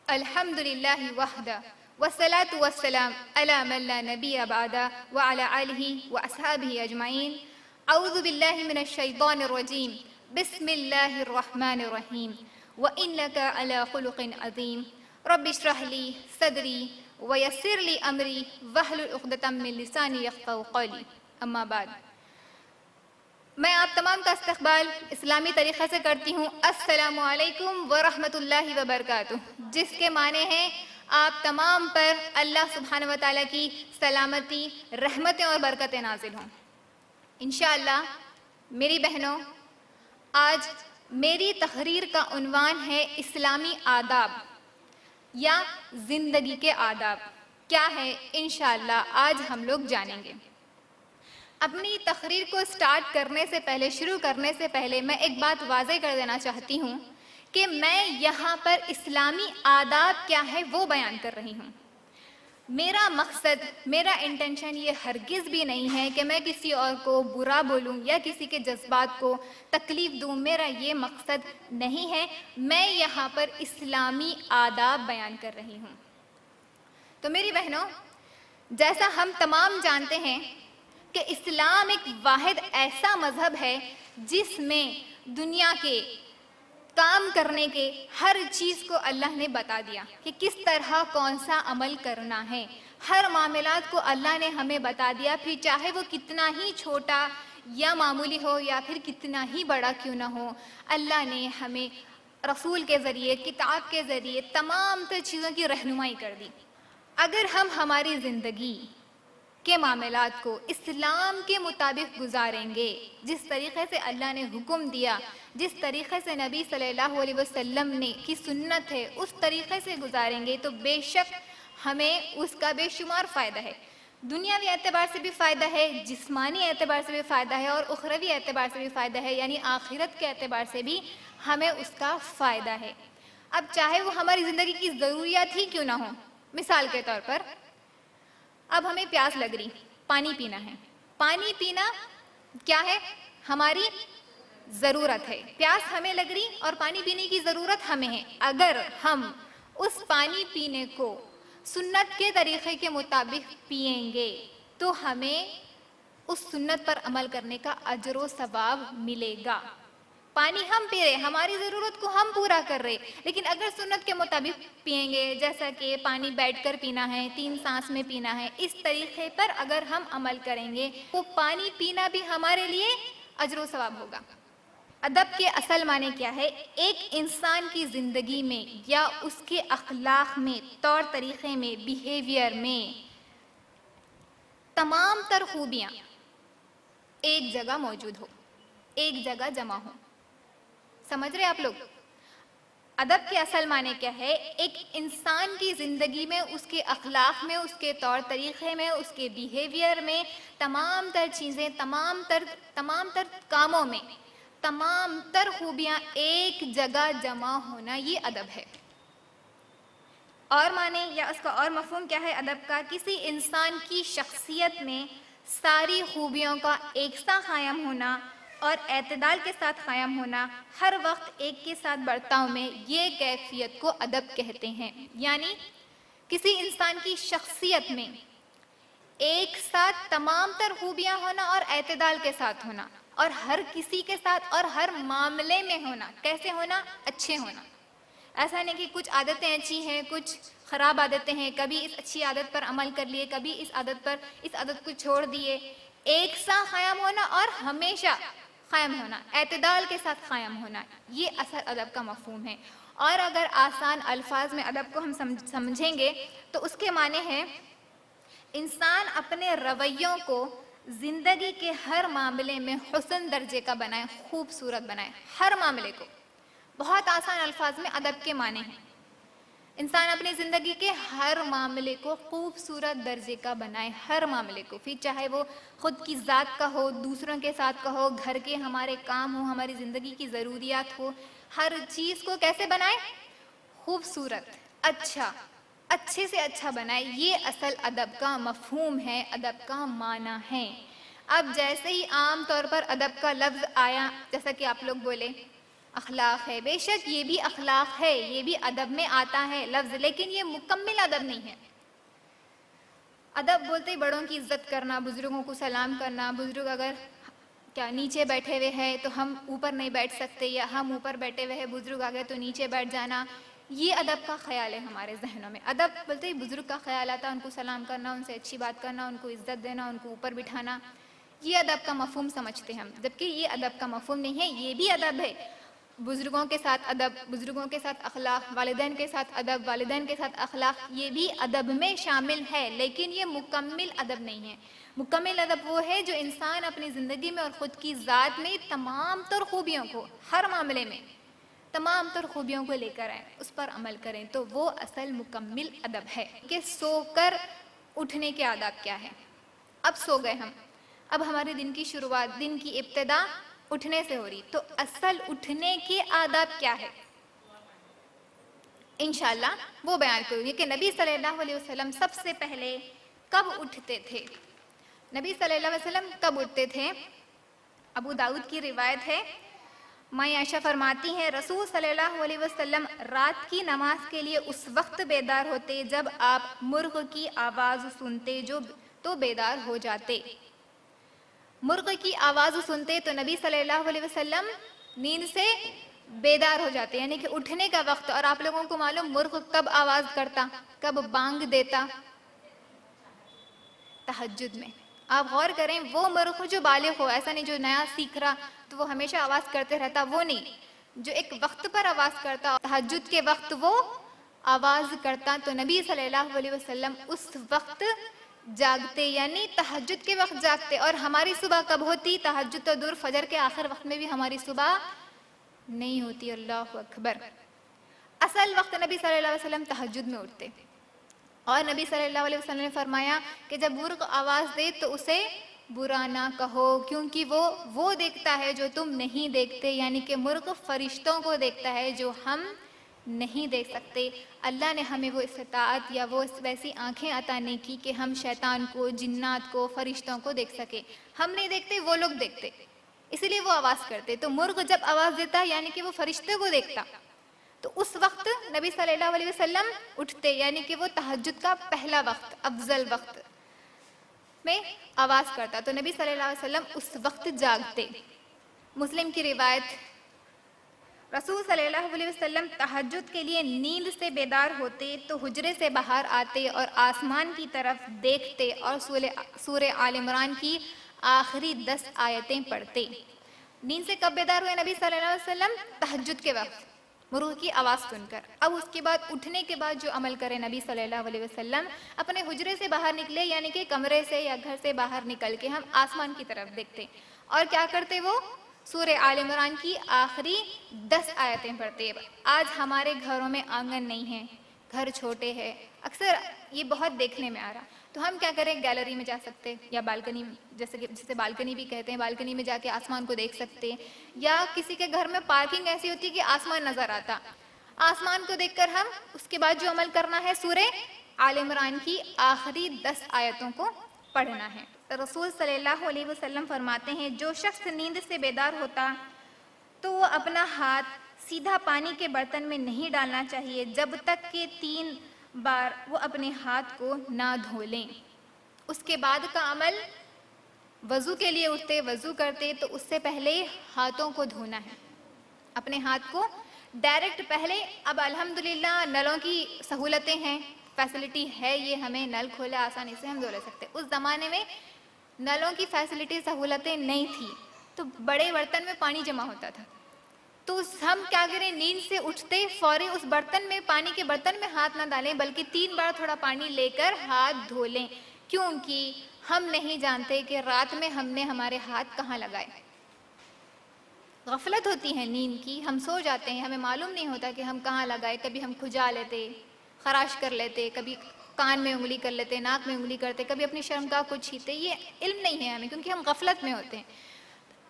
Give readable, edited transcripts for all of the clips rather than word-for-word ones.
الحمد للہ وحدہ والصلاة والسلام علی من لا نبی بعدہ وعلی آلہ واصحابہ اجمعین۔ اعوذ باللہ من الشیطان الرجیم، بسم اللہ الرحمن الرحیم، وإنک علی خلق عظیم۔ رب اشرح لی صدری ویسر لی امری واحلل عقدۃ من لسانی یفقہوا قولی، اما بعد۔ میں آپ تمام کا استقبال اسلامی طریقے سے کرتی ہوں۔ السلام علیکم ورحمۃ اللہ وبرکاتہ، جس کے معنی ہیں آپ تمام پر اللہ سبحانہ و تعالیٰ کی سلامتی، رحمتیں اور برکتیں نازل ہوں۔ انشاءاللہ میری بہنوں، آج میری تقریر کا عنوان ہے اسلامی آداب یا زندگی کے آداب کیا ہے، انشاءاللہ آج ہم لوگ جانیں گے۔ اپنی تقریر کو سٹارٹ کرنے سے پہلے، شروع کرنے سے پہلے میں ایک بات واضح کر دینا چاہتی ہوں کہ میں یہاں پر اسلامی آداب کیا ہے وہ بیان کر رہی ہوں۔ میرا مقصد، میرا انٹینشن یہ ہرگز بھی نہیں ہے کہ میں کسی اور کو برا بولوں یا کسی کے جذبات کو تکلیف دوں، میرا یہ مقصد نہیں ہے۔ میں یہاں پر اسلامی آداب بیان کر رہی ہوں۔ تو میری بہنوں، جیسا ہم تمام جانتے ہیں کہ اسلام ایک واحد ایسا مذہب ہے جس میں دنیا کے کام کرنے کے ہر چیز کو اللہ نے بتا دیا کہ کس طرح کون سا عمل کرنا ہے۔ ہر معاملات کو اللہ نے ہمیں بتا دیا، پھر چاہے وہ کتنا ہی چھوٹا یا معمولی ہو یا پھر کتنا ہی بڑا کیوں نہ ہو، اللہ نے ہمیں رسول کے ذریعے، کتاب کے ذریعے تمام تر چیزوں کی رہنمائی کر دی۔ اگر ہم ہماری زندگی کے معاملات کو اسلام کے مطابق گزاریں گے، جس طریقے سے اللہ نے حکم دیا، جس طریقے سے نبی صلی اللہ علیہ وسلم نے کی سنت ہے، اس طریقے سے گزاریں گے تو بے شک ہمیں اس کا بے شمار فائدہ ہے۔ دنیاوی اعتبار سے بھی فائدہ ہے، جسمانی اعتبار سے بھی فائدہ ہے اور اخروی اعتبار سے بھی فائدہ ہے، یعنی آخرت کے اعتبار سے بھی ہمیں اس کا فائدہ ہے۔ اب چاہے وہ ہماری زندگی کی ضروریات ہی کیوں نہ ہوں، مثال کے طور پر اب ہمیں پیاس لگ رہی، پانی پینا ہے۔ پانی پینا کیا ہے؟ ہماری ضرورت ہے۔ پیاس ہمیں لگ رہی اور پانی پینے کی ضرورت ہمیں ہے۔ اگر ہم اس پانی پینے کو سنت کے طریقے کے مطابق پئیں گے تو ہمیں اس سنت پر عمل کرنے کا اجر و ثواب ملے گا۔ پانی ہم پی رہے، ہماری ضرورت کو ہم پورا کر رہے، لیکن اگر سنت کے مطابق پئیں گے، جیسا کہ پانی بیٹھ کر پینا ہے، 3 سانس میں پینا ہے، اس طریقے پر اگر ہم عمل کریں گے تو پانی پینا بھی ہمارے لیے اجر و ثواب ہوگا۔ ادب کے اصل معنی کیا ہے؟ ایک انسان کی زندگی میں یا اس کے اخلاق میں، طور طریقے میں، بیہیویئر میں تمام تر خوبیاں ایک جگہ موجود ہو، ایک جگہ جمع ہو۔ سمجھ رہے آپ لوگ؟ ادب کے اصل معنی کیا ہے؟ ایک انسان کی زندگی میں، اس کے اخلاق میں، اس کے طور طریقے میں، اس کے بیہیویئر میں تمام تر چیزیں، تمام تر کاموں میں تمام تر خوبیاں ایک جگہ جمع ہونا، یہ ادب ہے۔ اور معنی یا اس کا اور مفہوم کیا ہے ادب کا؟ کسی انسان کی شخصیت میں ساری خوبیوں کا ایک سا قائم ہونا اور اعتدال کے ساتھ قائم ہونا، ہر وقت ایک کے ساتھ برتاؤ میں، یہ کیفیت کو ادب کہتے ہیں۔ یعنی کسی انسان کی شخصیت میں ایک ساتھ تمام تر خوبیاں ہونا اور اعتدال کے ساتھ ہونا، اور ہر کسی کے ساتھ اور ہر معاملے میں ہونا۔ کیسے ہونا؟ اچھے ہونا۔ ایسا نہیں کہ کچھ عادتیں اچھی ہیں، کچھ خراب عادتیں ہیں، کبھی اس اچھی عادت پر عمل کر لیے، کبھی اس عادت کو چھوڑ دیے۔ ایک سا قائم ہونا اور ہمیشہ قائم ہونا، اعتدال کے ساتھ قائم ہونا، یہ اصل ادب کا مفہوم ہے۔ اور اگر آسان الفاظ میں ادب کو ہم سمجھیں گے تو اس کے معنی ہے انسان اپنے رویوں کو زندگی کے ہر معاملے میں حسن درجے کا بنائے، خوبصورت بنائے، ہر معاملے کو۔ بہت آسان الفاظ میں ادب کے معنی ہیں انسان اپنی زندگی کے ہر معاملے کو خوبصورت درجے کا بنائے، ہر معاملے کو، پھر چاہے وہ خود کی ذات کا ہو، دوسروں کے ساتھ کا ہو، گھر کے ہمارے کام ہو، ہماری زندگی کی ضروریات ہو، ہر چیز کو کیسے بنائے؟ خوبصورت، اچھے سے اچھا بنائے۔ یہ اصل ادب کا مفہوم ہے، ادب کا معنی ہے۔ اب جیسے ہی عام طور پر ادب کا لفظ آیا، جیسا کہ آپ لوگ بولے اخلاق ہے، بے شک یہ بھی اخلاق ہے، یہ بھی ادب میں آتا ہے لفظ، لیکن یہ مکمل ادب نہیں ہے۔ ادب بولتے ہی بڑوں کی عزت کرنا، بزرگوں کو سلام کرنا، بزرگ اگر کیا نیچے بیٹھے ہوئے ہیں تو ہم اوپر نہیں بیٹھ سکتے، یا ہم اوپر بیٹھے ہوئے ہیں بزرگ آ گئے تو نیچے بیٹھ جانا، یہ ادب کا خیال ہے ہمارے ذہنوں میں۔ ادب بولتے ہی بزرگ کا خیال آتا ہے، ان کو سلام کرنا، ان سے اچھی بات کرنا، ان کو عزت دینا، ان کو اوپر بٹھانا، یہ ادب کا مفہوم سمجھتے ہیں ہم، جبکہ یہ ادب کا مفہوم نہیں ہے، یہ بھی ادب ہے۔ بزرگوں کے ساتھ ادب، بزرگوں کے ساتھ اخلاق، والدین کے ساتھ ادب، والدین کے ساتھ اخلاق، یہ بھی ادب میں شامل ہے، لیکن یہ مکمل ادب نہیں ہے۔ مکمل ادب وہ ہے جو انسان اپنی زندگی میں اور خود کی ذات میں تمام تر خوبیوں کو، ہر معاملے میں تمام تر خوبیوں کو لے کر آئیں، اس پر عمل کریں، تو وہ اصل مکمل ادب ہے۔ کہ سو کر اٹھنے کے آداب کیا ہے؟ اب سو گئے ہم، اب ہمارے دن کی شروعات، دن کی ابتدا اٹھنے سے ہو رہی، تو اصل اٹھنے کے آداب کیا ہے؟ انشاءاللہ وہ بیان کروں گی کہ نبی صلی اللہ علیہ وسلم سب سے پہلے کب اٹھتے تھے۔ نبی صلی اللہ علیہ وسلم کب اٹھتے تھے؟ ابو داؤد کی روایت ہے، ماں عائشہ فرماتی ہیں رسول صلی اللہ علیہ وسلم رات کی نماز کے لیے اس وقت بیدار ہوتے جب آپ مرغ کی آواز سنتے تو بیدار ہو جاتے۔ مرغ کی آواز سنتے تو نبی صلی اللہ علیہ وسلم نیند سے بیدار ہو جاتے، یعنی کہ اٹھنے کا وقت۔ اور آپ لوگوں کو معلوم مرغ کب آواز کرتا، کب بانگ دیتا؟ تہجد میں۔ آپ غور کریں، وہ مرغ جو بالغ ہو، ایسا نہیں جو نیا سیکھ رہا تو وہ ہمیشہ آواز کرتے رہتا، وہ نہیں، جو ایک وقت پر آواز کرتا، تہجد کے وقت وہ آواز کرتا، تو نبی صلی اللہ علیہ وسلم اس وقت جاگتے، یعنی تہجد کے وقت جاگتے۔ اور ہماری صبح کب ہوتی؟ تہجد تو دور، فجر کے آخر وقت میں بھی ہماری صبح نہیں ہوتی۔ اللہ اکبر۔ اصل وقت نبی صلی اللہ علیہ وسلم تہجد میں اٹھتے، اور نبی صلی اللہ علیہ وسلم نے فرمایا کہ جب مرغ آواز دے تو اسے برا نہ کہو، کیونکہ وہ دیکھتا ہے جو تم نہیں دیکھتے، یعنی کہ مرغ فرشتوں کو دیکھتا ہے جو ہم نہیں دیکھ سکتے۔ اللہ نے ہمیں وہ استطاعت یا وہ ویسی آنکھیں عطا نہیں کی کہ ہم شیطان کو، جنات کو، فرشتوں کو دیکھ سکے۔ ہم نہیں دیکھتے، وہ لوگ دیکھتے، اسی لیے وہ آواز کرتے۔ تو مرغ جب آواز دیتا یعنی کہ وہ فرشتے کو دیکھتا، تو اس وقت نبی صلی اللہ علیہ وسلم اٹھتے، یعنی کہ وہ تہجد کا پہلا وقت، افضل وقت میں آواز کرتا، تو نبی صلی اللہ علیہ وسلم اس وقت جاگتے۔ مسلم کی روایت، رسول صلی اللہ علیہ وسلم تہجد کے لیے نیند سے بیدار ہوتے تو حجرے سے باہر آتے اور آسمان کی طرف دیکھتے اور سورہ آل عمران کی آخری 10 آیتیں پڑھتے۔ نیند سے کب بیدار ہوئے نبی صلی اللہ علیہ وسلم؟ تہجد کے وقت، مرغ کی آواز سن کر۔ اب اس کے بعد اٹھنے کے بعد جو عمل کرے نبی صلی اللہ علیہ وسلم، اپنے حجرے سے باہر نکلے، یعنی کہ کمرے سے یا گھر سے باہر نکل کے ہم آسمان کی طرف دیکھتے، اور کیا کرتے؟ وہ سورہ آل عمران کی آخری 10 آیتیں پڑھتے۔ آج ہمارے گھروں میں آنگن نہیں ہے، گھر چھوٹے ہیں، اکثر یہ بہت دیکھنے میں آ رہا، تو ہم کیا کریں؟ گیلری میں جا سکتے، یا بالکنی، جسے بالکنی بھی کہتے ہیں، بالکنی میں جا کے آسمان کو دیکھ سکتے، یا کسی کے گھر میں پارکنگ ایسی ہوتی کہ آسمان نظر آتا، آسمان کو دیکھ کر ہم اس کے بعد جو عمل کرنا ہے سورہ آل عمران کی آخری 10 آیتوں کو پڑھنا ہے۔ رسول صلی اللہ علیہ وسلم فرماتے ہیں جو شخص نیند سے بیدار ہوتا تو وہ اپنا ہاتھ سیدھا پانی کے برتن میں نہیں ڈالنا چاہیے جب تک کہ 3 بار وہ اپنے ہاتھ کو نہ دھو لیں۔ اس کے بعد کا عمل، وضو کے لیے اٹھتے، وضو کرتے تو اس سے پہلے ہاتھوں کو دھونا ہے، اپنے ہاتھ کو ڈائریکٹ پہلے۔ اب الحمدللہ نلوں کی سہولتیں ہیں، فیسلٹی ہے، یہ ہمیں نل کھولا آسانی سے ہم دھو لے سکتے۔ اس زمانے میں نلوں کی فیسلٹی، سہولتیں نہیں تھی، تو بڑے برتن میں پانی جمع ہوتا تھا، تو ہم کیا کریں؟ نیند سے اٹھتے فوری اس برتن میں، پانی کے برتن میں ہاتھ نہ ڈالیں، بلکہ 3 بار تھوڑا پانی لے کر ہاتھ دھو لیں، کیونکہ ہم نہیں جانتے کہ رات میں ہم نے ہمارے ہاتھ کہاں لگائے۔ غفلت ہوتی ہے نیند کی، ہم سو جاتے ہیں، ہمیں معلوم نہیں ہوتا کہ ہم کہاں لگائے، کبھی ہم کھجا لیتے، خراش کر لیتے، کبھی کان میں انگلی کر لیتے، ناک میں انگلی کرتے، کبھی اپنی شرمگاہ کو چھیتے، یہ علم نہیں ہے ہمیں، کیونکہ ہم غفلت میں ہوتے ہیں۔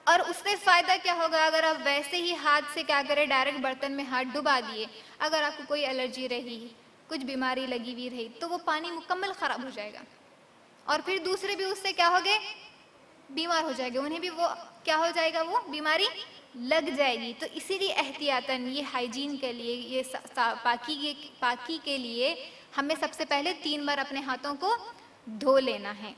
اور اس سے فائدہ کیا ہوگا اگر آپ ویسے ہی ہاتھ سے کیا کریں؟ ڈائریکٹ برتن میں ہاتھ ڈبا دیے، اگر آپ کو کوئی الرجی رہی، کچھ بیماری لگی ہوئی رہی تو وہ پانی مکمل خراب ہو جائے گا، اور پھر دوسرے بھی اس سے کیا ہوگے؟ بیمار ہو جائے گے، انہیں بھی وہ کیا ہو جائے گا؟ وہ بیماری لگ جائے گی. تو اسی لیے احتیاطاً یہ ہائیجین کے لیے، یہ پاکی کے لیے ہمیں سب سے پہلے 3 بار اپنے ہاتھوں کو دھو لینا ہے.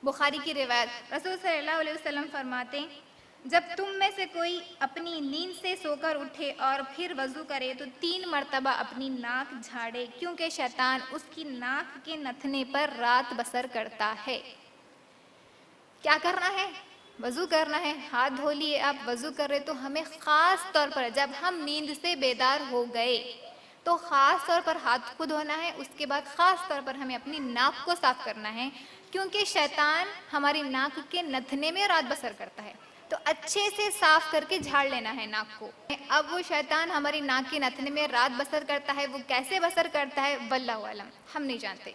بخاری کی روایت، رسول صلی اللہ علیہ وسلم فرماتے ہیں جب تم میں سے کوئی اپنی نیند سے سو کر اٹھے اور پھر وضو کرے تو 3 مرتبہ اپنی ناک جھاڑے، کیونکہ شیطان اس کی ناک کے نتھنے پر رات بسر کرتا ہے. کیا کرنا ہے؟ وضو کرنا ہے. ہاتھ دھو لیے آپ، وضو کر رہے تو ہمیں خاص طور پر جب ہم نیند سے بیدار ہو گئے تو خاص طور پر ہاتھ کو دھونا ہے. اس کے بعد خاص طور پر ہمیں اپنی ناک کو صاف کرنا ہے، کیونکہ شیطان ہماری ناک کے نتھنے میں رات بسر کرتا ہے. تو اچھے سے صاف کر کے جھاڑ لینا ہے ناک کو. اب وہ شیطان ہماری ناک کے نتھنے میں رات بسر کرتا ہے، وہ کیسے بسر کرتا ہے واللہ اعلم، ہم نہیں جانتے.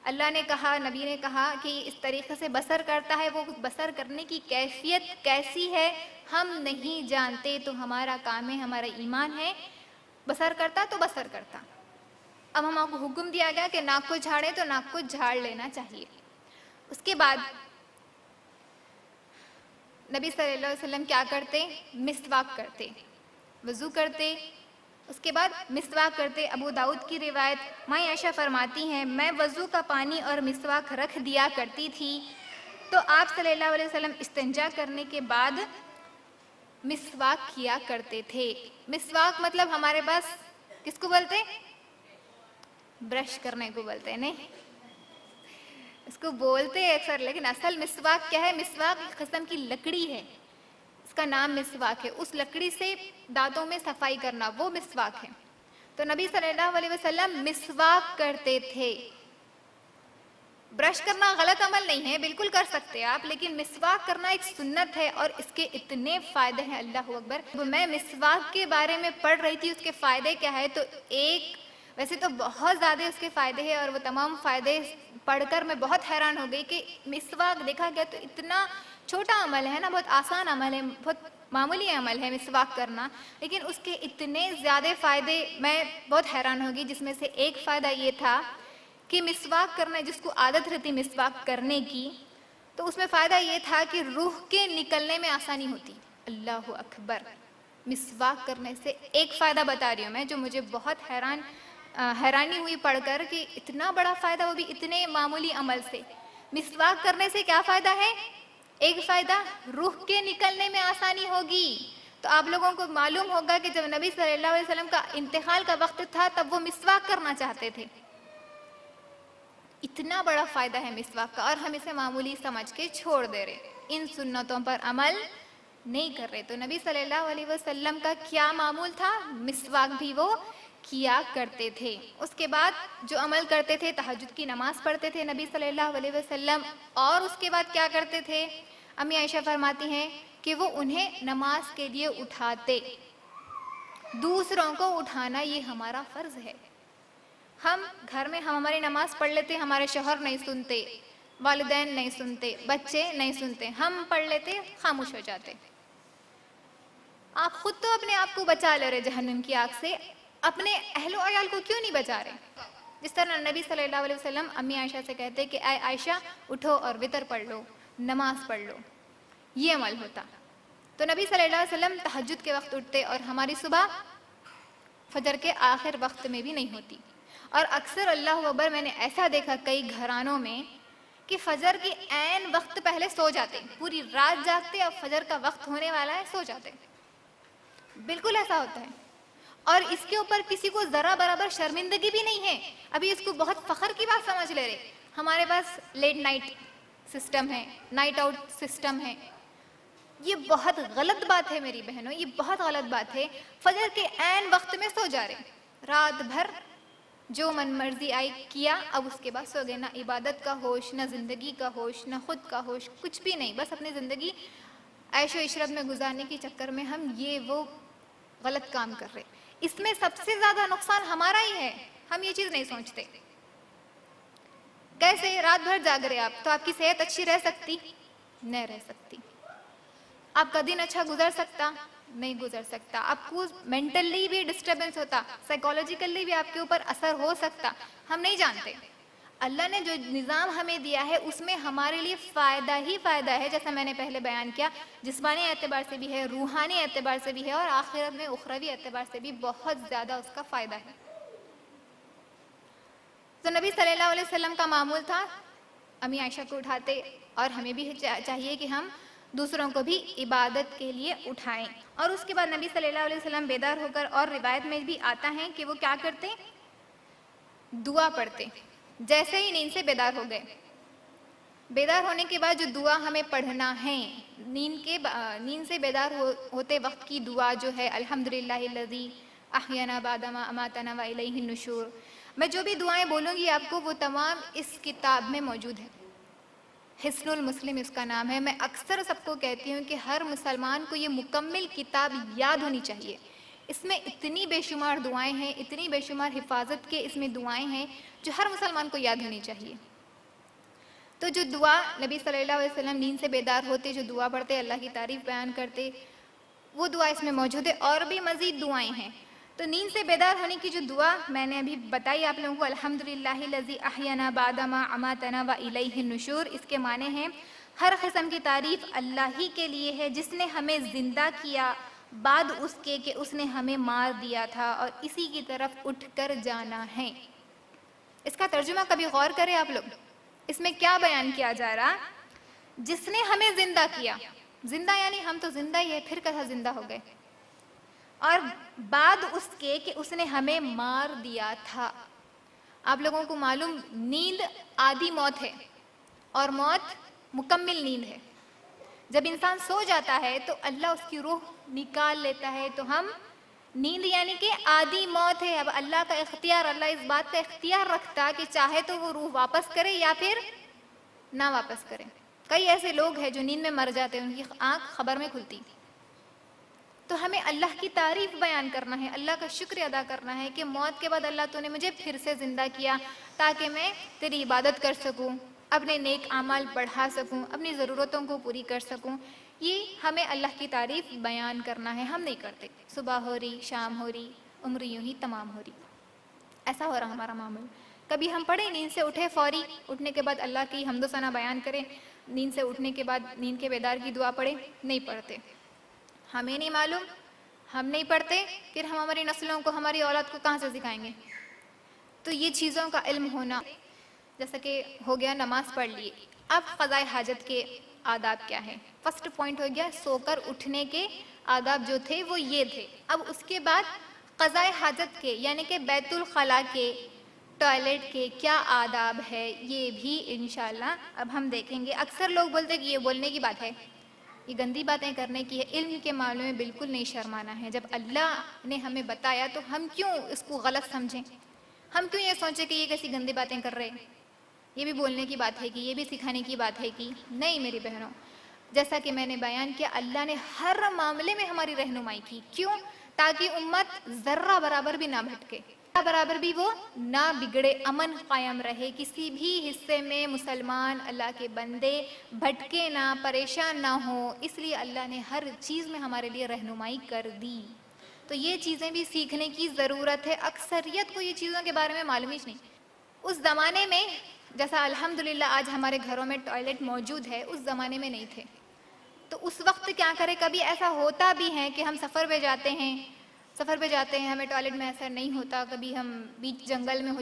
اللہ نے کہا، نبی نے کہا کہ اس طریقے سے بسر کرتا ہے. وہ بسر کرنے کی کیفیت کیسی ہے ہم نہیں جانتے. تو ہمارا کام ہے، ہمارا ایمان ہے، بسر کرتا تو بسر کرتا. اب ہم کو حکم دیا گیا کہ ناک کو جھاڑیں تو ناک کو جھاڑ لینا چاہیے. اس کے بعد نبی صلی اللہ علیہ وسلم کیا کرتے؟ مسواک کرتے، وضو کرتے، اس کے بعد مسواک کرتے. ابو داؤد کی روایت، ماں عائشہ فرماتی ہیں میں وضو کا پانی اور مسواک رکھ دیا کرتی تھی تو آپ صلی اللہ علیہ وسلم استنجا کرنے کے بعد مسواک کیا کرتے تھے. مسواک مطلب ہمارے پاس کس کو بولتے؟ برش کرنے کو بولتے ہیں. نہیں، اس کو بولتے ہیں اکثر، لیکن اصل مسواک کیا ہے؟ مسواک ایک قسم کی لکڑی ہے، اس کا نام مسواک ہے. اس لکڑی سے دانتوں میں صفائی کرنا، وہ مسواک ہے. تو نبی صلی اللہ علیہ وسلم مسواک کرتے تھے. برش کرنا غلط عمل نہیں ہے، بالکل کر سکتے آپ، لیکن مسواک کرنا ایک سنت ہے اور اس کے اتنے فائدے ہیں، اللہ اکبر. میں مسواک کے بارے میں پڑھ رہی تھی، اس کے فائدے کیا ہے، تو ویسے تو بہت زیادہ اس کے فائدے ہیں، اور وہ تمام فائدے پڑھ کر میں بہت حیران ہو گئی کہ مسواک دیکھا گیا تو اتنا چھوٹا عمل ہے نا، بہت آسان عمل ہے، بہت معمولی عمل ہے مسواک کرنا، لیکن اس کے اتنے زیادہ فائدے، میں بہت حیران ہوگی. جس میں سے ایک فائدہ یہ تھا کہ مسواک کرنا، جس کو عادت رہتی مسواک کرنے کی، تو اس میں فائدہ یہ تھا کہ روح کے نکلنے میں آسانی ہوتی. اللہ اکبر. مسواک کرنے سے ایک فائدہ بتا رہی ہوں میں، جو مجھے بہت حیرانی ہوئی پڑھ کر کہ اتنا بڑا فائدہ، وہ بھی اتنے معمولی عمل سے. مسواک کرنے سے کیا فائدہ ہے؟ ایک فائدہ، روح کے نکلنے میں آسانی ہوگی. تو آپ لوگوں کو معلوم ہوگا کہ جب نبی صلی اللہ علیہ وسلم کا انتقال کا وقت تھا تب وہ مسواک کرنا چاہتے تھے. اتنا بڑا فائدہ ہے مسواک کا، اور ہم اسے معمولی سمجھ کے چھوڑ دے رہے، ان سنتوں پر عمل نہیں کر رہے. تو نبی صلی اللہ علیہ وسلم کا کیا معمول تھا؟ مسواک بھی وہ کیا کرتے تھے. اس کے بعد جو عمل کرتے تھے، تہجد کی نماز پڑھتے تھے نبی صلی اللہ علیہ وسلم، اور اس کے بعد کیا کرتے تھے؟ امی عائشہ فرماتی ہیں کہ وہ انہیں نماز کے لیے اٹھاتے. دوسروں کو اٹھانا یہ ہمارا فرض ہے. ہم گھر میں ہماری نماز پڑھ لیتے، ہمارے شوہر نہیں سنتے، والدین نہیں سنتے، بچے نہیں سنتے، ہم پڑھ لیتے، خاموش ہو جاتے. آپ خود تو اپنے آپ کو بچا لے رہے جہنم کی آگ سے، اپنے اہل و عیال کو کیوں نہیں بچا رہے؟ جس طرح نبی صلی اللہ علیہ وسلم امی عائشہ سے کہتے کہ اے عائشہ اٹھو اور وتر پڑھ لو، نماز پڑھ لو، یہ عمل ہوتا. تو نبی صلی اللہ علیہ وسلم تہجد کے وقت اٹھتے، اور ہماری صبح فجر کے آخر وقت میں بھی نہیں ہوتی. اور اکثر اللہ اکبر میں نے ایسا دیکھا کئی گھرانوں میں کہ فجر کے عین وقت پہلے سو جاتے، پوری رات جاگتے، اور فجر کا وقت ہونے والا ہے سو جاتے. بالکل ایسا ہوتا ہے، اور اس کے اوپر کسی کو ذرا برابر شرمندگی بھی نہیں ہے. ابھی اس کو بہت فخر کی بات سمجھ لے رہے. ہمارے پاس لیٹ نائٹ سسٹم ہے، نائٹ آؤٹ سسٹم ہے. یہ بہت غلط بات ہے میری بہنوں، یہ بہت غلط بات ہے. فجر کے عین وقت میں سو جا رہے، رات بھر جو من مرضی آئی کیا، اب اس کے بعد سو گئے. نہ عبادت کا ہوش، نہ زندگی کا ہوش، نہ خود کا ہوش، کچھ بھی نہیں. بس اپنی زندگی عیش و عشرت میں گزارنے کے چکر میں ہم یہ وہ غلط کام کر رہے. اس میں سب سے زیادہ نقصان ہمارا ہی ہے، ہم یہ چیز نہیں سوچتے. کیسے؟ رات بھر جاگ رہے آپ، تو آپ کی صحت اچھی رہ سکتی؟ نہیں رہ سکتی. آپ کا دن اچھا گزر سکتا؟ نہیں گزر سکتا. آپ کو مینٹلی بھی ڈسٹربنس ہوتا، سائیکالوجیکلی بھی آپ کے اوپر اثر ہو سکتا، ہم نہیں جانتے. اللہ نے جو نظام ہمیں دیا ہے اس میں ہمارے لیے فائدہ ہی فائدہ ہے، جیسا میں نے پہلے بیان کیا، جسمانی اعتبار سے بھی ہے، روحانی اعتبار سے بھی ہے، اور آخرت میں اخروی اعتبار سے بھی بہت زیادہ اس کا فائدہ ہے۔ تو نبی صلی اللہ علیہ وسلم کا معمول تھا امی عائشہ کو اٹھاتے، اور ہمیں بھی چاہیے کہ ہم دوسروں کو بھی عبادت کے لیے اٹھائیں۔ اور اس کے بعد نبی صلی اللہ علیہ وسلم بیدار ہو کر، اور روایت میں بھی آتا ہے کہ وہ کیا کرتے، دعا پڑھتے جیسے ہی نیند سے بیدار ہو گئے۔ بیدار ہونے کے بعد جو دعا ہمیں پڑھنا ہے، نیند سے بیدار ہوتے وقت کی دعا جو ہے، الحمدللہ الذی احیانا بعد ما اماتنا والیہ النشور، میں جو بھی دعائیں بولوں گی آپ کو وہ تمام اس کتاب میں موجود ہے، حصن المسلم اس کا نام ہے۔ میں اکثر سب کو کہتی ہوں کہ ہر مسلمان کو یہ مکمل کتاب یاد ہونی چاہیے، اس میں اتنی بے شمار دعائیں ہیں، اتنی بے شمار حفاظت کے اس میں دعائیں ہیں جو ہر مسلمان کو یاد ہونی چاہیے۔ تو جو دعا نبی صلی اللہ علیہ وسلم نیند سے بیدار ہوتے جو دعا پڑھتے، اللہ کی تعریف بیان کرتے، وہ دعا اس میں موجود ہے، اور بھی مزید دعائیں ہیں۔ تو نیند سے بیدار ہونے کی جو دعا میں نے ابھی بتائی آپ لوگوں کو، الحمدللہ الذی احیانا بعد ما اماتنا والیہ النشور، اس کے معنی ہیں ہر قسم کی تعریف اللہ ہی کے لیے ہے جس نے ہمیں زندہ کیا بعد اس کے کہ اس نے ہمیں مار دیا تھا، اور اسی کی طرف اٹھ کر جانا ہے۔ اس کا ترجمہ کبھی غور کریں آپ لوگ، اس میں کیا بیان کیا جا رہا، جس نے ہمیں زندہ کیا، زندہ یعنی ہم تو زندہ ہی ہے، پھر کیسا زندہ ہو گئے، اور بعد اس کے کہ اس نے ہمیں مار دیا تھا۔ آپ لوگوں کو معلوم نیند آدھی موت ہے، اور موت مکمل نیند ہے۔ جب انسان سو جاتا ہے تو اللہ اس کی روح نکال لیتا ہے، تو ہم نیند یعنی کہ آدھی موت ہے۔ اب اللہ کا اختیار، اللہ اس بات کا اختیار رکھتا کہ چاہے تو وہ روح واپس کرے یا پھر نہ واپس کرے۔ کئی ایسے لوگ ہیں جو نیند میں مر جاتے ہیں، ان کی آنکھ خبر میں کھلتی۔ تو ہمیں اللہ کی تعریف بیان کرنا ہے، اللہ کا شکر ادا کرنا ہے کہ موت کے بعد اللہ تو نے مجھے پھر سے زندہ کیا تاکہ میں تیری عبادت کر سکوں، اپنے نیک اعمال بڑھا سکوں، اپنی ضرورتوں کو پوری کر سکوں۔ یہ ہمیں اللہ کی تعریف بیان کرنا ہے، ہم نہیں کرتے۔ صبح ہو رہی، شام ہو رہی، عمر یوں ہی تمام ہو رہی، ایسا ہو رہا ہمارا معمول۔ کبھی ہم پڑھیں نیند سے اٹھے، فوری اٹھنے کے بعد اللہ کی حمد و ثنا بیان کریں، نیند سے اٹھنے کے بعد نیند کے بیدار کی دعا پڑھیں، نہیں پڑھتے۔ ہمیں نہیں معلوم، ہم نہیں پڑھتے، پھر ہم ہماری نسلوں کو، ہماری اولاد کو کہاں سے سکھائیں گے؟ تو یہ چیزوں کا علم ہونا، جیسا کہ ہو گیا نماز پڑھ لی۔ اب قضاء حاجت کے آداب کیا ہیں؟ فرسٹ پوائنٹ ہو گیا سو کر اٹھنے کے آداب جو تھے وہ یہ تھے۔ اب اس کے بعد قضاء حاجت کے یعنی کہ بیت الخلاء کے، ٹوائلٹ کے کیا آداب ہے، یہ بھی انشاءاللہ اب ہم دیکھیں گے۔ اکثر لوگ بولتے کہ یہ بولنے کی بات ہے، یہ گندی باتیں کرنے کی ہے، علم کے معاملے میں بالکل نہیں شرمانا ہے۔ جب اللہ نے ہمیں بتایا تو ہم کیوں اس کو غلط سمجھیں؟ ہم کیوں یہ سوچیں کہ یہ کیسی گندی باتیں کر رہے ہیں، یہ بھی بولنے کی بات ہے کہ یہ بھی سکھانے کی بات ہے کہ نہیں میری بہنوں، جیسا کہ میں نے بیان کیا اللہ نے ہر معاملے میں ہماری رہنمائی کی، کیوں؟ تاکہ امت ذرہ برابر بھی نہ بھٹکے، ذرہ برابر بھی وہ نہ بگڑے، امن قائم رہے، کسی بھی حصے میں مسلمان اللہ کے بندے بھٹکے نہ، پریشان نہ ہوں، اس لیے اللہ نے ہر چیز میں ہمارے لیے رہنمائی کر دی۔ تو یہ چیزیں بھی سیکھنے کی ضرورت ہے، اکثریت کو یہ چیزوں کے بارے میں معلوم ہی نہیں۔ اس زمانے میں جیسا الحمدللہ آج ہمارے گھروں میں ٹوائلٹ موجود ہے، اس زمانے میں نہیں تھے۔ تو اس وقت کیا کرے، کبھی ایسا ہوتا بھی ہے کہ ہم سفر پہ جاتے ہیں، ہمیں ٹوائلٹ میں ایسا نہیں ہوتا، کبھی ہم بیچ جنگل میں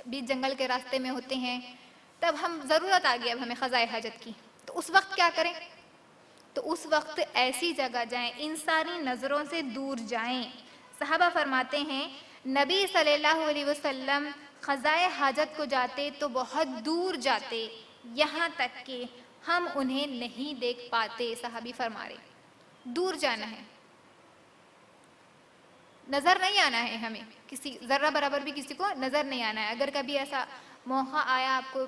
بیچ جنگل کے راستے میں ہوتے ہیں، تب ہم ضرورت آ گئی اب ہمیں قضاء حاجت کی، تو اس وقت کیا کریں؟ تو اس وقت ایسی جگہ جائیں، انسانی نظروں سے دور جائیں۔ صحابہ فرماتے ہیں نبی صلی اللہ علیہ وسلم قضاء حاجت کو جاتے تو بہت دور جاتے، یہاں تک کہ ہم انہیں نہیں دیکھ پاتے۔ صحابی فرما رہے دور جانا ہے، نظر نہیں آنا ہے، ہمیں کسی ذرہ برابر بھی کسی کو نظر نہیں آنا ہے۔ اگر کبھی ایسا موقع آیا، آپ کو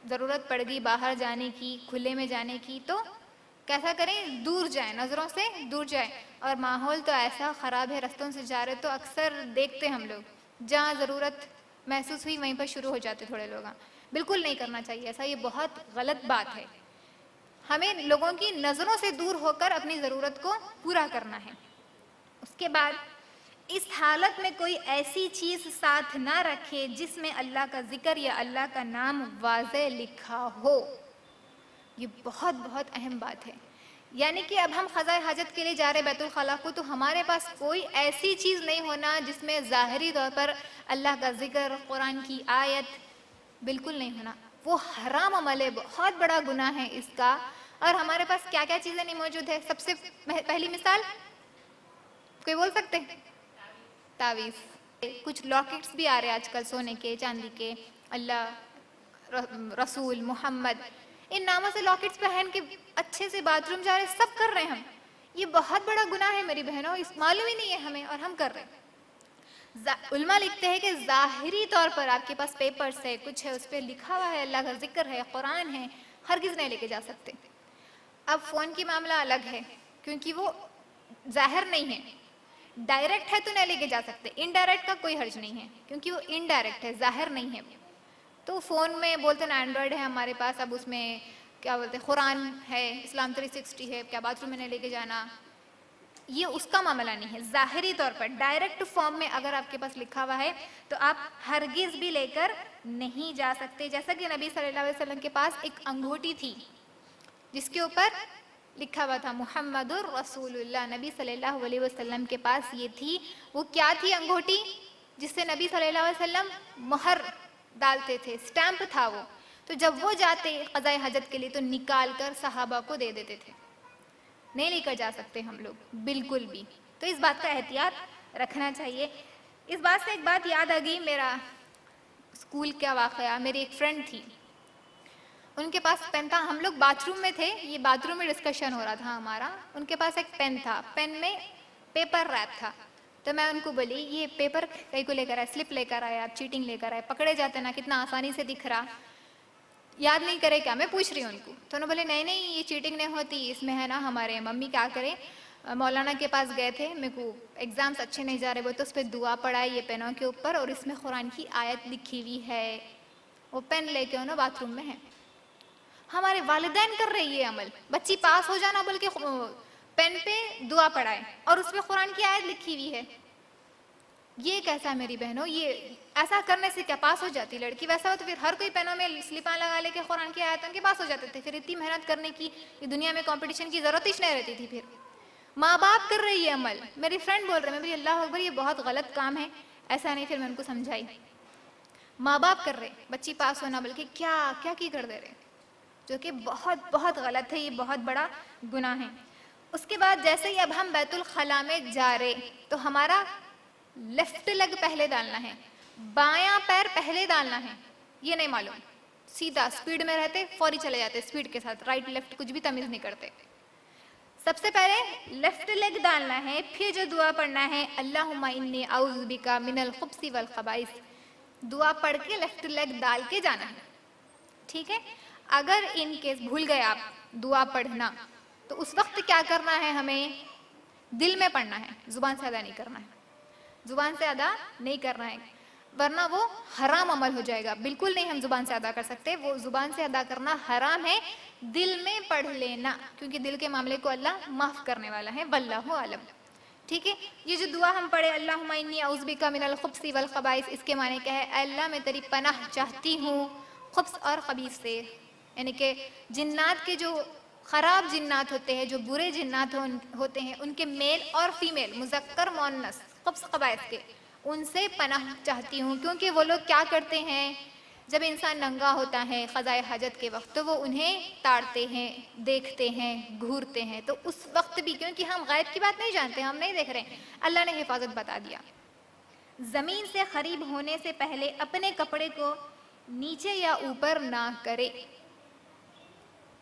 ضرورت پڑ گئی باہر جانے کی، کھلے میں جانے کی، تو کیسا کریں؟ دور جائیں، نظروں سے دور جائیں۔ اور ماحول تو ایسا خراب ہے، رستوں سے جا رہے تو اکثر دیکھتے ہم لوگ جہاں ضرورت محسوس ہوئی وہیں پر شروع ہو جاتے تھوڑے لوگ۔ بالکل نہیں کرنا چاہیے ایسا، یہ بہت غلط بات ہے۔ ہمیں لوگوں کی نظروں سے دور ہو کر اپنی ضرورت کو پورا کرنا ہے۔ اس کے بعد اس حالت میں کوئی ایسی چیز ساتھ نہ رکھے جس میں اللہ کا ذکر یا اللہ کا نام واضح لکھا ہو. یہ بہت بہت اہم بات ہے. یعنی کہ اب ہم قضاء حاجت کے لیے جا رہے بیت الخلاء کو، تو ہمارے پاس کوئی ایسی چیز نہیں ہونا جس میں ظاہری طور پر اللہ کا ذکر، قرآن کی آیت بالکل نہیں ہونا. وہ حرام عمل ہے، بہت بڑا گناہ ہے اس کا. اور ہمارے پاس کیا کیا چیزیں نہیں موجود ہے؟ سب سے پہلی مثال کوئی بول سکتے؟ تعویذ. کچھ لاکٹس بھی آ رہے ہیں آج کل سونے کے، چاندی کے، اللہ، رسول، محمد، ان ناموں سے لاکٹس پہن کے اچھے سے باتھ روم جا رہے، سب کر رہے ہیں ہم. یہ بہت بڑا گناہ ہے میری بہنوں، اس معلوم ہی نہیں ہے ہمیں اور ہم کر رہے ہیں. علماء لکھتے ہیں کہ ظاہری طور پر آپ کے پاس پیپرز ہے، کچھ ہے، اس پہ لکھا ہوا ہے اللہ کا ذکر ہے، قرآن ہے، ہرگز نہیں لے کے جا سکتے. اب فون کی معاملہ الگ ہے کیونکہ وہ ظاہر نہیں ہے. ڈائریکٹ ہے تو نہیں لے کے جا سکتے، انڈائریکٹ کا کوئی حرج نہیں ہے کیونکہ وہ انڈائریکٹ ہے، ظاہر نہیں ہے. تو فون میں بولتے نا اینڈرائڈ ہے ہمارے پاس، اب اس میں کیا بولتے ہیں، قرآن ہے، اسلام 360 ہے، کیا باتھ روم میں نہیں لے کے جانا، یہ اس کا معاملہ نہیں ہے. ظاہری طور پر ڈائریکٹ فارم میں اگر آپ کے پاس لکھا ہوا ہے تو آپ ہرگز بھی لے کر نہیں جا سکتے. جیسا کہ نبی صلی اللہ علیہ وسلم کے پاس ایک انگوٹھی تھی جس کے اوپر لکھا ہوا تھا محمد الرسول اللہ. نبی صلی اللہ علیہ وسلم کے پاس یہ تھی. وہ کیا تھی انگوٹھی؟ جس سے نبی صلی اللہ علیہ وسلم مہر ڈالتے تھے، سٹیمپ تھا وہ. تو جب وہ جاتے قضاء حاجت کے لیے تو نکال کر صحابہ کو دے دیتے تھے. نہیں لے کر جا سکتے ہم لوگ بالکل بھی. تو اس بات کا احتیاط رکھنا چاہیے. اس بات سے ایک بات یاد آ گئی، میرا اسکول کا واقعہ. میری ایک فرینڈ تھی، ان کے پاس پین تھا. ہم لوگ باتھ روم میں تھے، یہ باتھ روم میں ڈسکشن ہو رہا تھا ہمارا. ان کے پاس ایک پین تھا، پین میں پیپر ریپ تھا. تو میں ان کو بولی یہ پیپر کہیں کو لے کر آئے، سلپ لے کر آئے، آپ چیٹنگ لے کر آئے، پکڑے جاتے نا، کتنا آسانی سے دکھ رہا، یاد نہیں کرے کیا؟ میں پوچھ رہی ہوں ان کو. تو انہوں نے بولے نہیں نہیں یہ چیٹنگ نہیں ہوتی، اس میں ہے نا ہمارے ممی کیا کرے، مولانا کے پاس گئے تھے، میرے کو ایگزامس اچھے نہیں جا رہے وہ، تو اس پہ دعا پڑھائے یہ پینوں کے اوپر اور اس میں قرآن کی آیت لکھی ہوئی ہے. وہ پین لے کے انہوں باتھ روم میں ہے. ہمارے والدین کر رہے یہ عمل، بچی پاس ہو جانا بول کے پین پہ دعا پڑھائے اور اس پہ قرآن کی آیت لکھی ہوئی ہے. یہ کیسا میری بہنوں؟ یہ ایسا کرنے سے کیا پاس ہو جاتی لڑکی؟ ویسا ہو تو پھر ہر کوئی پینوں میں سلپاں لگا لے کے قرآن کی آیتوں کے پاس ہو جاتے تھے. پھر اتنی محنت کرنے کی دنیا میں کمپٹیشن کی ضرورت ہی نہیں رہتی تھی. پھر ماں باپ کر رہی ہے عمل. میری فرینڈ بول رہے میں بھی اللہ اکبر یہ بہت غلط کام ہے. ایسا نہیں. پھر میں ان کو سمجھائی ماں باپ کر رہے، بچی پاس ہونا بلکہ کیا کیا کی کر دے رہے، جو کہ بہت بہت غلط ہے. یہ بہت بڑا گناہ ہے. اس کے بعد جیسے ہی اب ہم بیت الخلاء میں جا رہے تو ہمارا لیفٹ لیگ پہلے ڈالنا ہے، بایاں پیر پہلے ڈالنا ہے. یہ نہیں معلوم، سیدھا سپیڈ میں رہتے فوری چلے جاتے سپیڈ کے ساتھ، رائٹ لیفٹ کچھ بھی تمیز نہیں کرتے. سب سے پہلے لیفٹ لیگ ڈالنا ہے. پھر جو دعا پڑھنا ہے اللہم انی اعوذ بک من الخبث والخبائث، دعا پڑھ کے لیفٹ لیگ ڈال کے جانا ہے. ٹھیک ہے. اگر ان کیس بھول گئے آپ دعا پڑھنا تو اس وقت کیا کرنا ہے؟ ہمیں دل میں پڑھنا ہے، زبان سے ادا نہیں کرنا ہے. زبان سے ادا نہیں کرنا ہے ورنہ وہ حرام عمل ہو جائے گا. بالکل نہیں ہم زبان سے ادا کر سکتے، وہ زبان سے ادا کرنا حرام ہے. دل میں پڑھ لینا کیونکہ دل کے معاملے کو اللہ معاف کرنے والا ہے. واللہ عالم. ٹھیک ہے. یہ جو دعا ہم پڑھے اللہم انی اعوذ بک من الخبث والخبائث، اس کے معنی کیا ہے؟ اے اللہ میں تیری پناہ چاہتی ہوں خبث اور خبیث سے، یعنی کہ جنات کے جو خراب جنات ہوتے ہیں، جو برے جنات ہوتے ہیں، ان کے میل اور فیمیل، مذکر مؤنث، خبث خبائث کے، ان سے پناہ چاہتی ہوں. کیونکہ وہ لوگ کیا کرتے ہیں، جب انسان ننگا ہوتا ہے قضاء حاجت کے وقت تو وہ انہیں تاڑتے ہیں، دیکھتے ہیں، گھورتے ہیں. تو اس وقت بھی کیونکہ ہم غیب کی بات نہیں جانتے، ہم نہیں دیکھ رہے ہیں، اللہ نے حفاظت بتا دیا. زمین سے قریب ہونے سے پہلے اپنے کپڑے کو نیچے یا اوپر نہ کرے.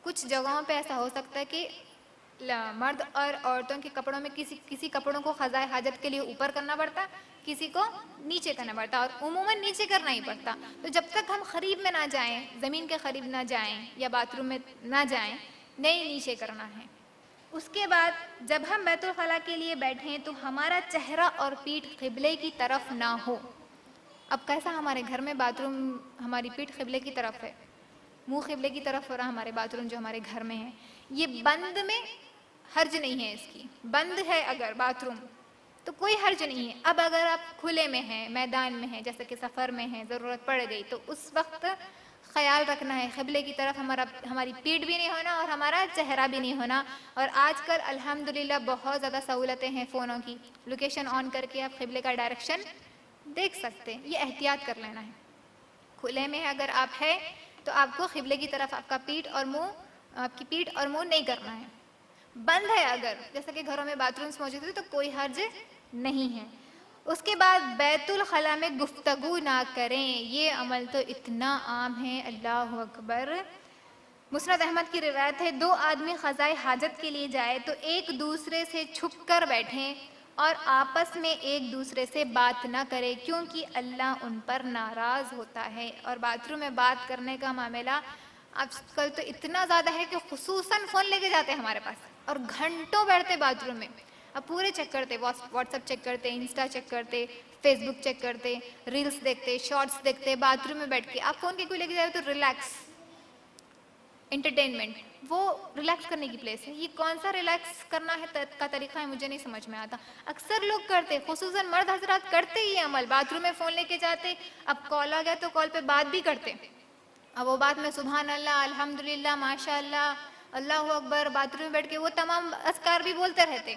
کچھ جگہوں پہ ایسا ہو سکتا ہے کہ مرد اور عورتوں کے کپڑوں میں کسی کپڑوں کو قضاء حاجت کے لیے اوپر کرنا پڑتا، کسی کو نیچے کرنا پڑتا، اور عموماً نیچے کرنا ہی پڑتا. تو جب تک ہم قریب میں نہ جائیں، زمین کے قریب نہ جائیں یا باتھ روم میں نہ جائیں، نہیں نیچے کرنا ہے. اس کے بعد جب ہم بیت الخلاء کے لیے بیٹھیں تو ہمارا چہرہ اور پیٹھ قبلے کی طرف نہ ہو. اب کیسا ہمارے گھر میں باتھ روم ہماری پیٹھ قبلے کی طرف ہے، منہ قبلے کی طرف ہو رہا ہمارے باتھ روم جو ہمارے گھر میں ہے. یہ بند میں حرج نہیں ہے، اس کی بند ہے اگر باتھ روم تو کوئی حرج نہیں ہے. اب اگر آپ کھلے میں ہیں، میدان میں ہیں، جیسے کہ سفر میں ہیں، ضرورت پڑ گئی، تو اس وقت خیال رکھنا ہے قبلے کی طرف ہماری پیٹھ بھی نہیں ہونا اور ہمارا چہرہ بھی نہیں ہونا. اور آج کل الحمدللہ بہت زیادہ سہولتیں ہیں فونوں کی، لوکیشن آن کر کے آپ قبلے کا ڈائریکشن دیکھ سکتے ہیں. یہ احتیاط کر لینا ہے. کھلے میں اگر آپ ہے تو آپ کو قبلے کی طرف آپ کی پیٹھ اور منہ نہیں کرنا ہے. بند ہے اگر، جیسا کہ گھروں میں باتھ رومس موجود ہیں، تو کوئی حرج نہیں ہے. اس کے بعد بیت الخلاء میں گفتگو نہ کریں. یہ عمل تو اتنا عام ہے، اللہ اکبر. مسند احمد کی روایت ہے، 2 آدمی قضائے حاجت کے لیے جائے تو ایک دوسرے سے چھپ کر بیٹھیں اور آپس میں ایک دوسرے سے بات نہ کرے، کیونکہ اللہ ان پر ناراض ہوتا ہے. اور باتھ روم میں بات کرنے کا معاملہ آج کل تو اتنا زیادہ ہے کہ خصوصاً فون لے کے جاتے ہیں ہمارے پاس اور گھنٹوں بیٹھتے باتھ روم میں. اب پورے چیک کرتے، واٹس ایپ چیک کرتے، انسٹا چیک کرتے، فیس بک چیک کرتے، ریلس دیکھتے، شارٹس دیکھتے باتھ روم میں بیٹھ کے. آپ فون کے کوئی لے کے جائے تو ریلیکس، انٹرٹینمنٹ، وہ ریلیکس کرنے کی پلیس ہے. یہ کون سا ریلیکس کرنا ہے کا طریقہ ہے، مجھے نہیں سمجھ میں آتا. اکثر لوگ کرتے، خصوصاً مرد حضرات کرتے یہ عمل، باتھ روم میں فون لے کے جاتے. اب کال آ گیا تو کال پہ بات بھی کرتے. اب وہ بات میں سبحان اللہ، الحمدللہ، ماشاء اللہ، اللہ اکبر، باتھ روم میں بیٹھ کے وہ تمام اذکار بھی بولتے رہتے.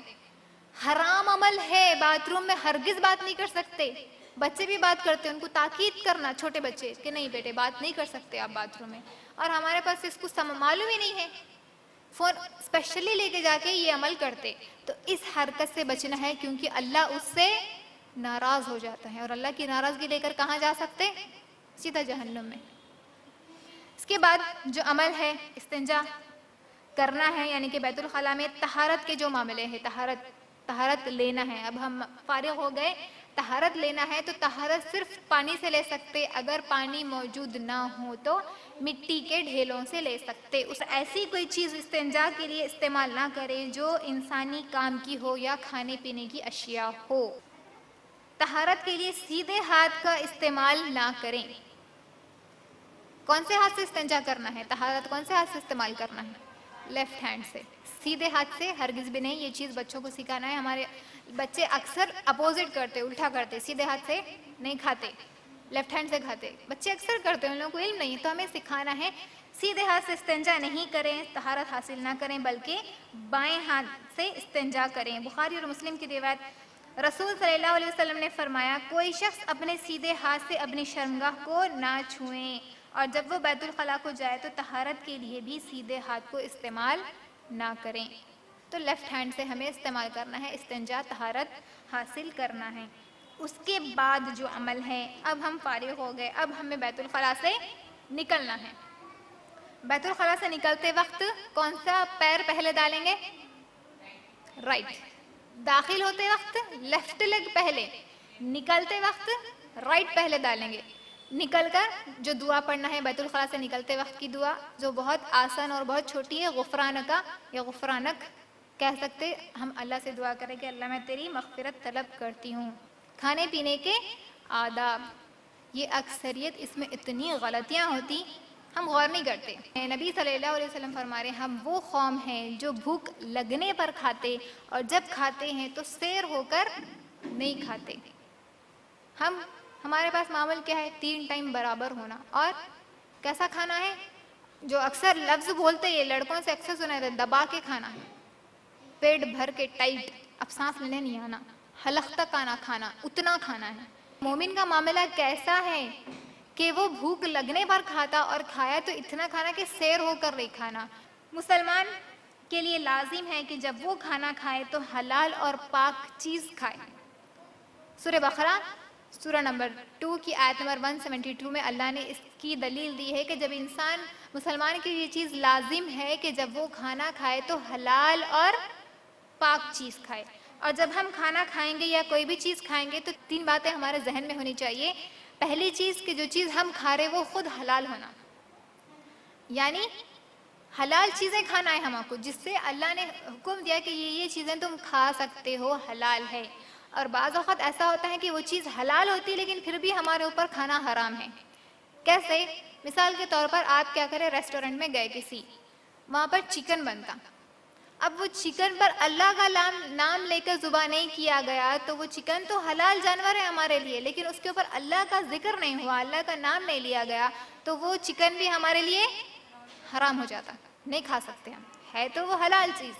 حرام عمل ہے. باتھ روم میں ہرگز بات نہیں کر سکتے. بچے بھی بات کرتے، ان کو تاکید کرنا، چھوٹے بچے، کہ نہیں بیٹے بات نہیں کر سکتے آپ باتھ روم میں. اور ہمارے پاس اس کو معلوم ہی نہیں ہے، فون اسپیشلی لے کے جا کے یہ عمل کرتے. تو اس حرکت سے بچنا ہے، کیونکہ اللہ اس سے ناراض ہو جاتا ہے، اور اللہ کی ناراضگی لے کر کہاں جا سکتے؟ سیدھا جہنم میں. اس کے بعد جو عمل ہے استنجا کرنا ہے، یعنی کہ بیت الخلاء میں طہارت کے جو معاملے ہیں، طہارت لینا ہے. اب ہم فارغ ہو گئے، طہارت لینا ہے تو طہارت صرف پانی سے لے سکتے. اگر پانی موجود نہ ہو تو مٹی کے ڈھیلوں سے لے سکتے. اس ایسی کوئی چیز استنجا کے لیے استعمال نہ کریں جو انسانی کام کی ہو یا کھانے پینے کی اشیاء ہو. طہارت کے لیے سیدھے ہاتھ کا استعمال نہ کریں. کون سے ہاتھ سے استنجا کرنا ہے؟ طہارت کون سے ہاتھ سے استعمال کرنا ہے؟ لیفٹ ہینڈ سے. سیدھے ہاتھ سے ہرگز بھی نہیں. یہ چیز بچوں کو سکھانا ہے. ہمارے بچے اکثر اپوزٹ کرتے، الٹا کرتے، سیدھے ہاتھ سے نہیں کھاتے، لیفٹ ہینڈ سے کھاتے. بچے اکثر کرتے ہیں، ان لوگوں کو علم نہیں. تو ہمیں سکھانا ہے سیدھے ہاتھ سے استنجا نہیں کریں، طہارت حاصل نہ کریں، بلکہ بائیں ہاتھ سے استنجا کریں. بخاری اور مسلم کی روایت، رسول صلی اللہ علیہ وسلم نے فرمایا، کوئی شخص اپنے سیدھے ہاتھ سے اپنی شرمگاہ کو نہ چھوئیں، اور جب وہ بیت الخلاء کو جائے تو طہارت کے لیے بھی سیدھے ہاتھ کو استعمال نہ کریں. تو لیفٹ ہینڈ سے ہمیں استعمال کرنا ہے، استنجا طہارت حاصل کرنا ہے. اس کے بعد جو عمل ہے، اب ہم فارغ ہو گئے، اب ہمیں بیت الخلاء سے نکلنا ہے. بیت الخلاء سے نکلتے وقت کون سا پیر پہلے ڈالیں گے؟ رائٹ. داخل ہوتے وقت لیفٹ لیگ پہلے، نکلتے وقت رائٹ پہلے ڈالیں گے. نکل کر جو دعا پڑھنا ہے بیت الخلاء سے نکلتے وقت کی دعا، جو بہت آسان اور بہت چھوٹی ہے، غفرانکا یا غفرانک کہہ سکتے. ہم اللہ سے دعا کریں کہ اللہ میں تیری مغفرت طلب کرتی ہوں. کھانے پینے کے آداب، یہ اکثریت اس میں اتنی غلطیاں ہوتی، ہم غور نہیں کرتے. نبی صلی اللہ علیہ وسلم فرما رہے ہیں، ہم وہ قوم ہیں جو بھوک لگنے پر کھاتے اور جب کھاتے ہیں تو سیر ہو کر نہیں کھاتے. ہمارے پاس معمول کیا ہے؟ 3 ٹائم برابر ہونا. اور کیسا کھانا ہے؟ جو اکثر لفظ بولتے، یہ لڑکوں سے اکثر سنا ہے، دبا کے کھانا ہے، پیٹ بھر کے ٹائٹ، اب سانس لینے نہیں آنا، حلق تک آنا کھانا، اتنا کھانا ہے. مومن کا معاملہ کیسا ہے کہ وہ بھوک لگنے پر کھاتا، اور کھایا تو اتنا کھانا کہ سیر ہو کر نہیں کھانا. مسلمان کے لیے لازم ہے کہ جب وہ کھانا کھائے تو حلال اور پاک چیز کھائے. سورہ بقرہ سورہ نمبر 2 کی آیت نمبر 172 میں اللہ نے اس کی دلیل دی ہے کہ جب مسلمان کی یہ چیز لازم ہے کہ جب وہ کھانا کھائے تو حلال اور پاک چیز کھائے. اور جب ہم کھانا کھائیں گے یا کوئی بھی چیز کھائیں گے تو 3 باتیں ہمارے ذہن میں ہونی چاہیے. پہلی چیز کہ جو چیز ہم کھا رہے وہ خود حلال ہونا، یعنی حلال چیزیں کھانا ہے ہم کو، جس سے اللہ نے حکم دیا کہ یہ چیزیں تم کھا سکتے ہو، حلال ہے. اور بعض اوقات ایسا ہوتا ہے کہ وہ چیز حلال ہوتی لیکن پھر بھی ہمارے اوپر کھانا حرام ہے. کیسے؟ مثال کے طور پر آپ کیا کریں، ریسٹورنٹ میں گئے کسی، وہاں پر چکن بنتا، اب وہ چکن پر اللہ کا نام لے کر ذبح نہیں کیا گیا تو وہ چکن تو حلال جانور ہے ہمارے لیے، لیکن اس کے اوپر اللہ کا ذکر نہیں ہوا، اللہ کا نام نہیں لیا گیا تو وہ چکن بھی ہمارے لیے حرام ہو جاتا، نہیں کھا سکتے ہم. ہے تو وہ حلال چیز،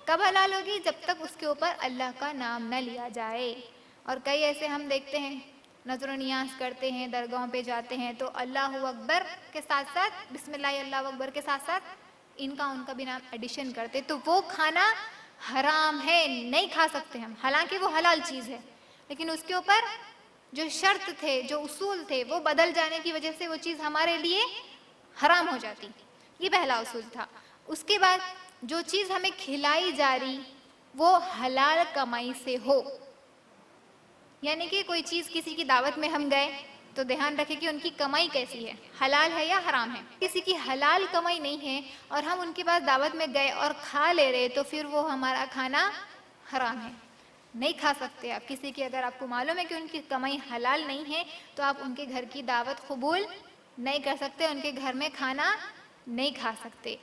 کب حلال ہوگی؟ جب تک اس کے اوپر اللہ کا نام نہ لیا جائے. اور کئی ایسے ہم دیکھتے ہیں نظر و نیاز کرتے ہیں، درگاہوں پہ جاتے ہیں تو اللہ اکبر کے ساتھ ساتھ بسم اللہ اللہ اکبر کے ساتھ ساتھ ان کا بھی نام ایڈیشن کرتے، تو وہ کھانا حرام ہے، نہیں کھا سکتے ہم، حالانکہ وہ حلال چیز ہے، لیکن اس کے اوپر جو شرط تھے، جو اصول تھے، وہ بدل جانے کی وجہ سے وہ چیز ہمارے لیے حرام ہو جاتی. یہ پہلا اصول تھا. اس کے بعد جو چیز ہمیں کھلائی جا رہی وہ حلال کمائی سے ہو، یعنی کہ کوئی چیز کسی کی دعوت میں ہم گئے تو دھیان رکھیں کہ ان کی کمائی کیسی ہے، حلال ہے یا حرام ہے. کسی کی حلال کمائی نہیں ہے اور ہم ان کے پاس دعوت میں گئے اور کھا لے رہے تو پھر وہ ہمارا کھانا حرام ہے، نہیں کھا سکتے آپ. کسی کی اگر آپ کو معلوم ہے کہ ان کی کمائی حلال نہیں ہے تو آپ ان کے گھر کی دعوت قبول نہیں کر سکتے، ان کے گھر میں کھانا نہیں کھا سکتے.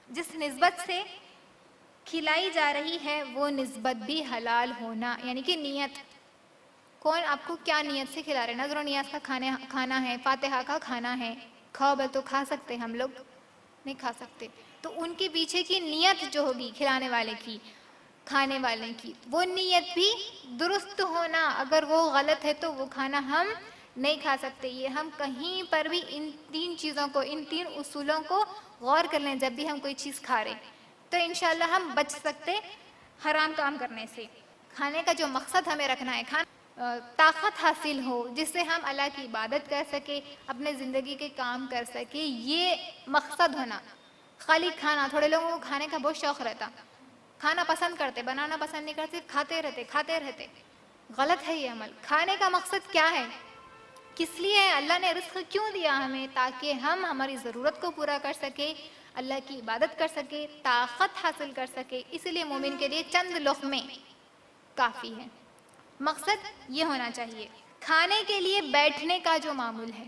جس نسبت سے کھلائی جا رہی ہے وہ نسبت بھی حلال ہونا، یعنی کہ نیت، کون آپ کو کیا نیت سے کھلا رہے. نظر و نیاز کا کھانا ہے، فاتحہ کا کھانا ہے، کھاؤ بل تو کھا سکتے، ہم لوگ نہیں کھا سکتے. تو ان کے پیچھے کی نیت جو ہوگی کھلانے والے کی، کھانے والے کی، وہ نیت بھی درست ہونا. اگر وہ غلط ہے تو وہ کھانا ہم نہیں کھا سکتے. یہ ہم کہیں پر بھی ان تین چیزوں کو، ان تین اصولوں کو غور کر لیں جب بھی ہم کوئی چیز کھا رہے تو انشاءاللہ ہم بچ سکتے حرام کام کرنے سے. کھانے کا جو مقصد ہمیں رکھنا ہے، طاقت حاصل ہو جس سے ہم اللہ کی عبادت کر سکے، اپنے زندگی کے کام کر سکے، یہ مقصد ہونا. خالی کھانا، تھوڑے لوگوں کو کھانے کا بہت شوق رہتا، کھانا پسند کرتے، بنانا پسند نہیں کرتے، کھاتے رہتے. غلط ہے یہ عمل. کھانے کا مقصد کیا ہے؟ کس لیے اللہ نے رزق کیوں دیا ہمیں؟ تاکہ ہم ہماری ضرورت کو پورا کر سکے، اللہ کی عبادت کر سکے، طاقت حاصل کر سکے. اس لیے مومن کے لیے چند لقمے کافی ہے. مقصد یہ ہونا چاہیے. کھانے کے لیے بیٹھنے کا جو معمول ہے،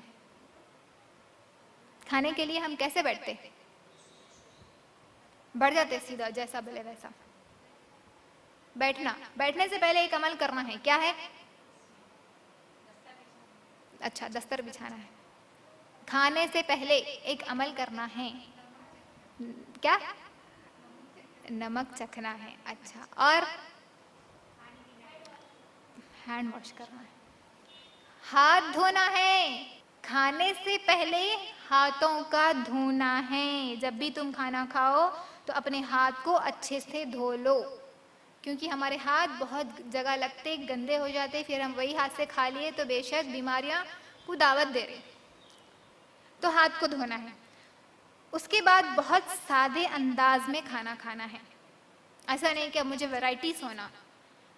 کھانے کے لیے ہم کیسے بیٹھتے؟ بڑھ جاتے سیدھا، جیسا بولے ویسا. بیٹھنے سے پہلے ایک عمل کرنا ہے. کیا ہے؟ اچھا، دستر بچھانا ہے. کھانے سے پہلے ایک عمل کرنا ہے. کیا؟ نمک چکھنا ہے. اچھا، اور ہینڈ واش کرنا ہے، ہاتھ دھونا ہے. کھانے سے پہلے ہاتھوں کا دھونا ہے. جب بھی تم کھانا کھاؤ تو اپنے ہاتھ کو اچھے سے دھو لو، کیونکہ ہمارے ہاتھ بہت جگہ لگتے، گندے ہو جاتے، پھر ہم وہی ہاتھ سے کھا لیے تو بے شک بیماریاں کو دعوت دے رہے. تو ہاتھ کو دھونا ہے. اس کے بعد بہت سادے انداز میں کھانا ہے. ایسا نہیں کہ مجھے ورائٹیز ہونا،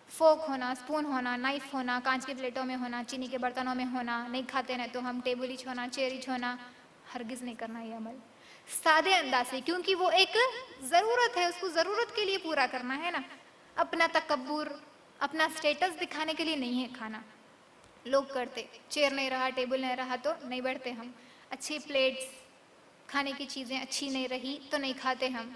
فورک ہونا، اسپون ہونا، نائف ہونا، کانچ کے پلیٹوں میں ہونا، چینی کے برتنوں میں ہونا، نہیں کھاتے نہیں تو ہم ٹیبل ہی چھونا، چیئر ہی چھونا. ہرگز نہیں کرنا یہ عمل. سادے انداز سے، کیونکہ وہ ایک ضرورت ہے، اس کو ضرورت کے لیے پورا کرنا ہے نا. اپنا تکبر، اپنا سٹیٹس دکھانے کے لیے نہیں ہے کھانا. لوگ کرتے، چیئر نہیں رہا، ٹیبل نہیں رہا تو نہیں بیٹھتے ہم. اچھی پلیٹس، کھانے کی چیزیں اچھی نہیں رہی تو نہیں کھاتے ہم.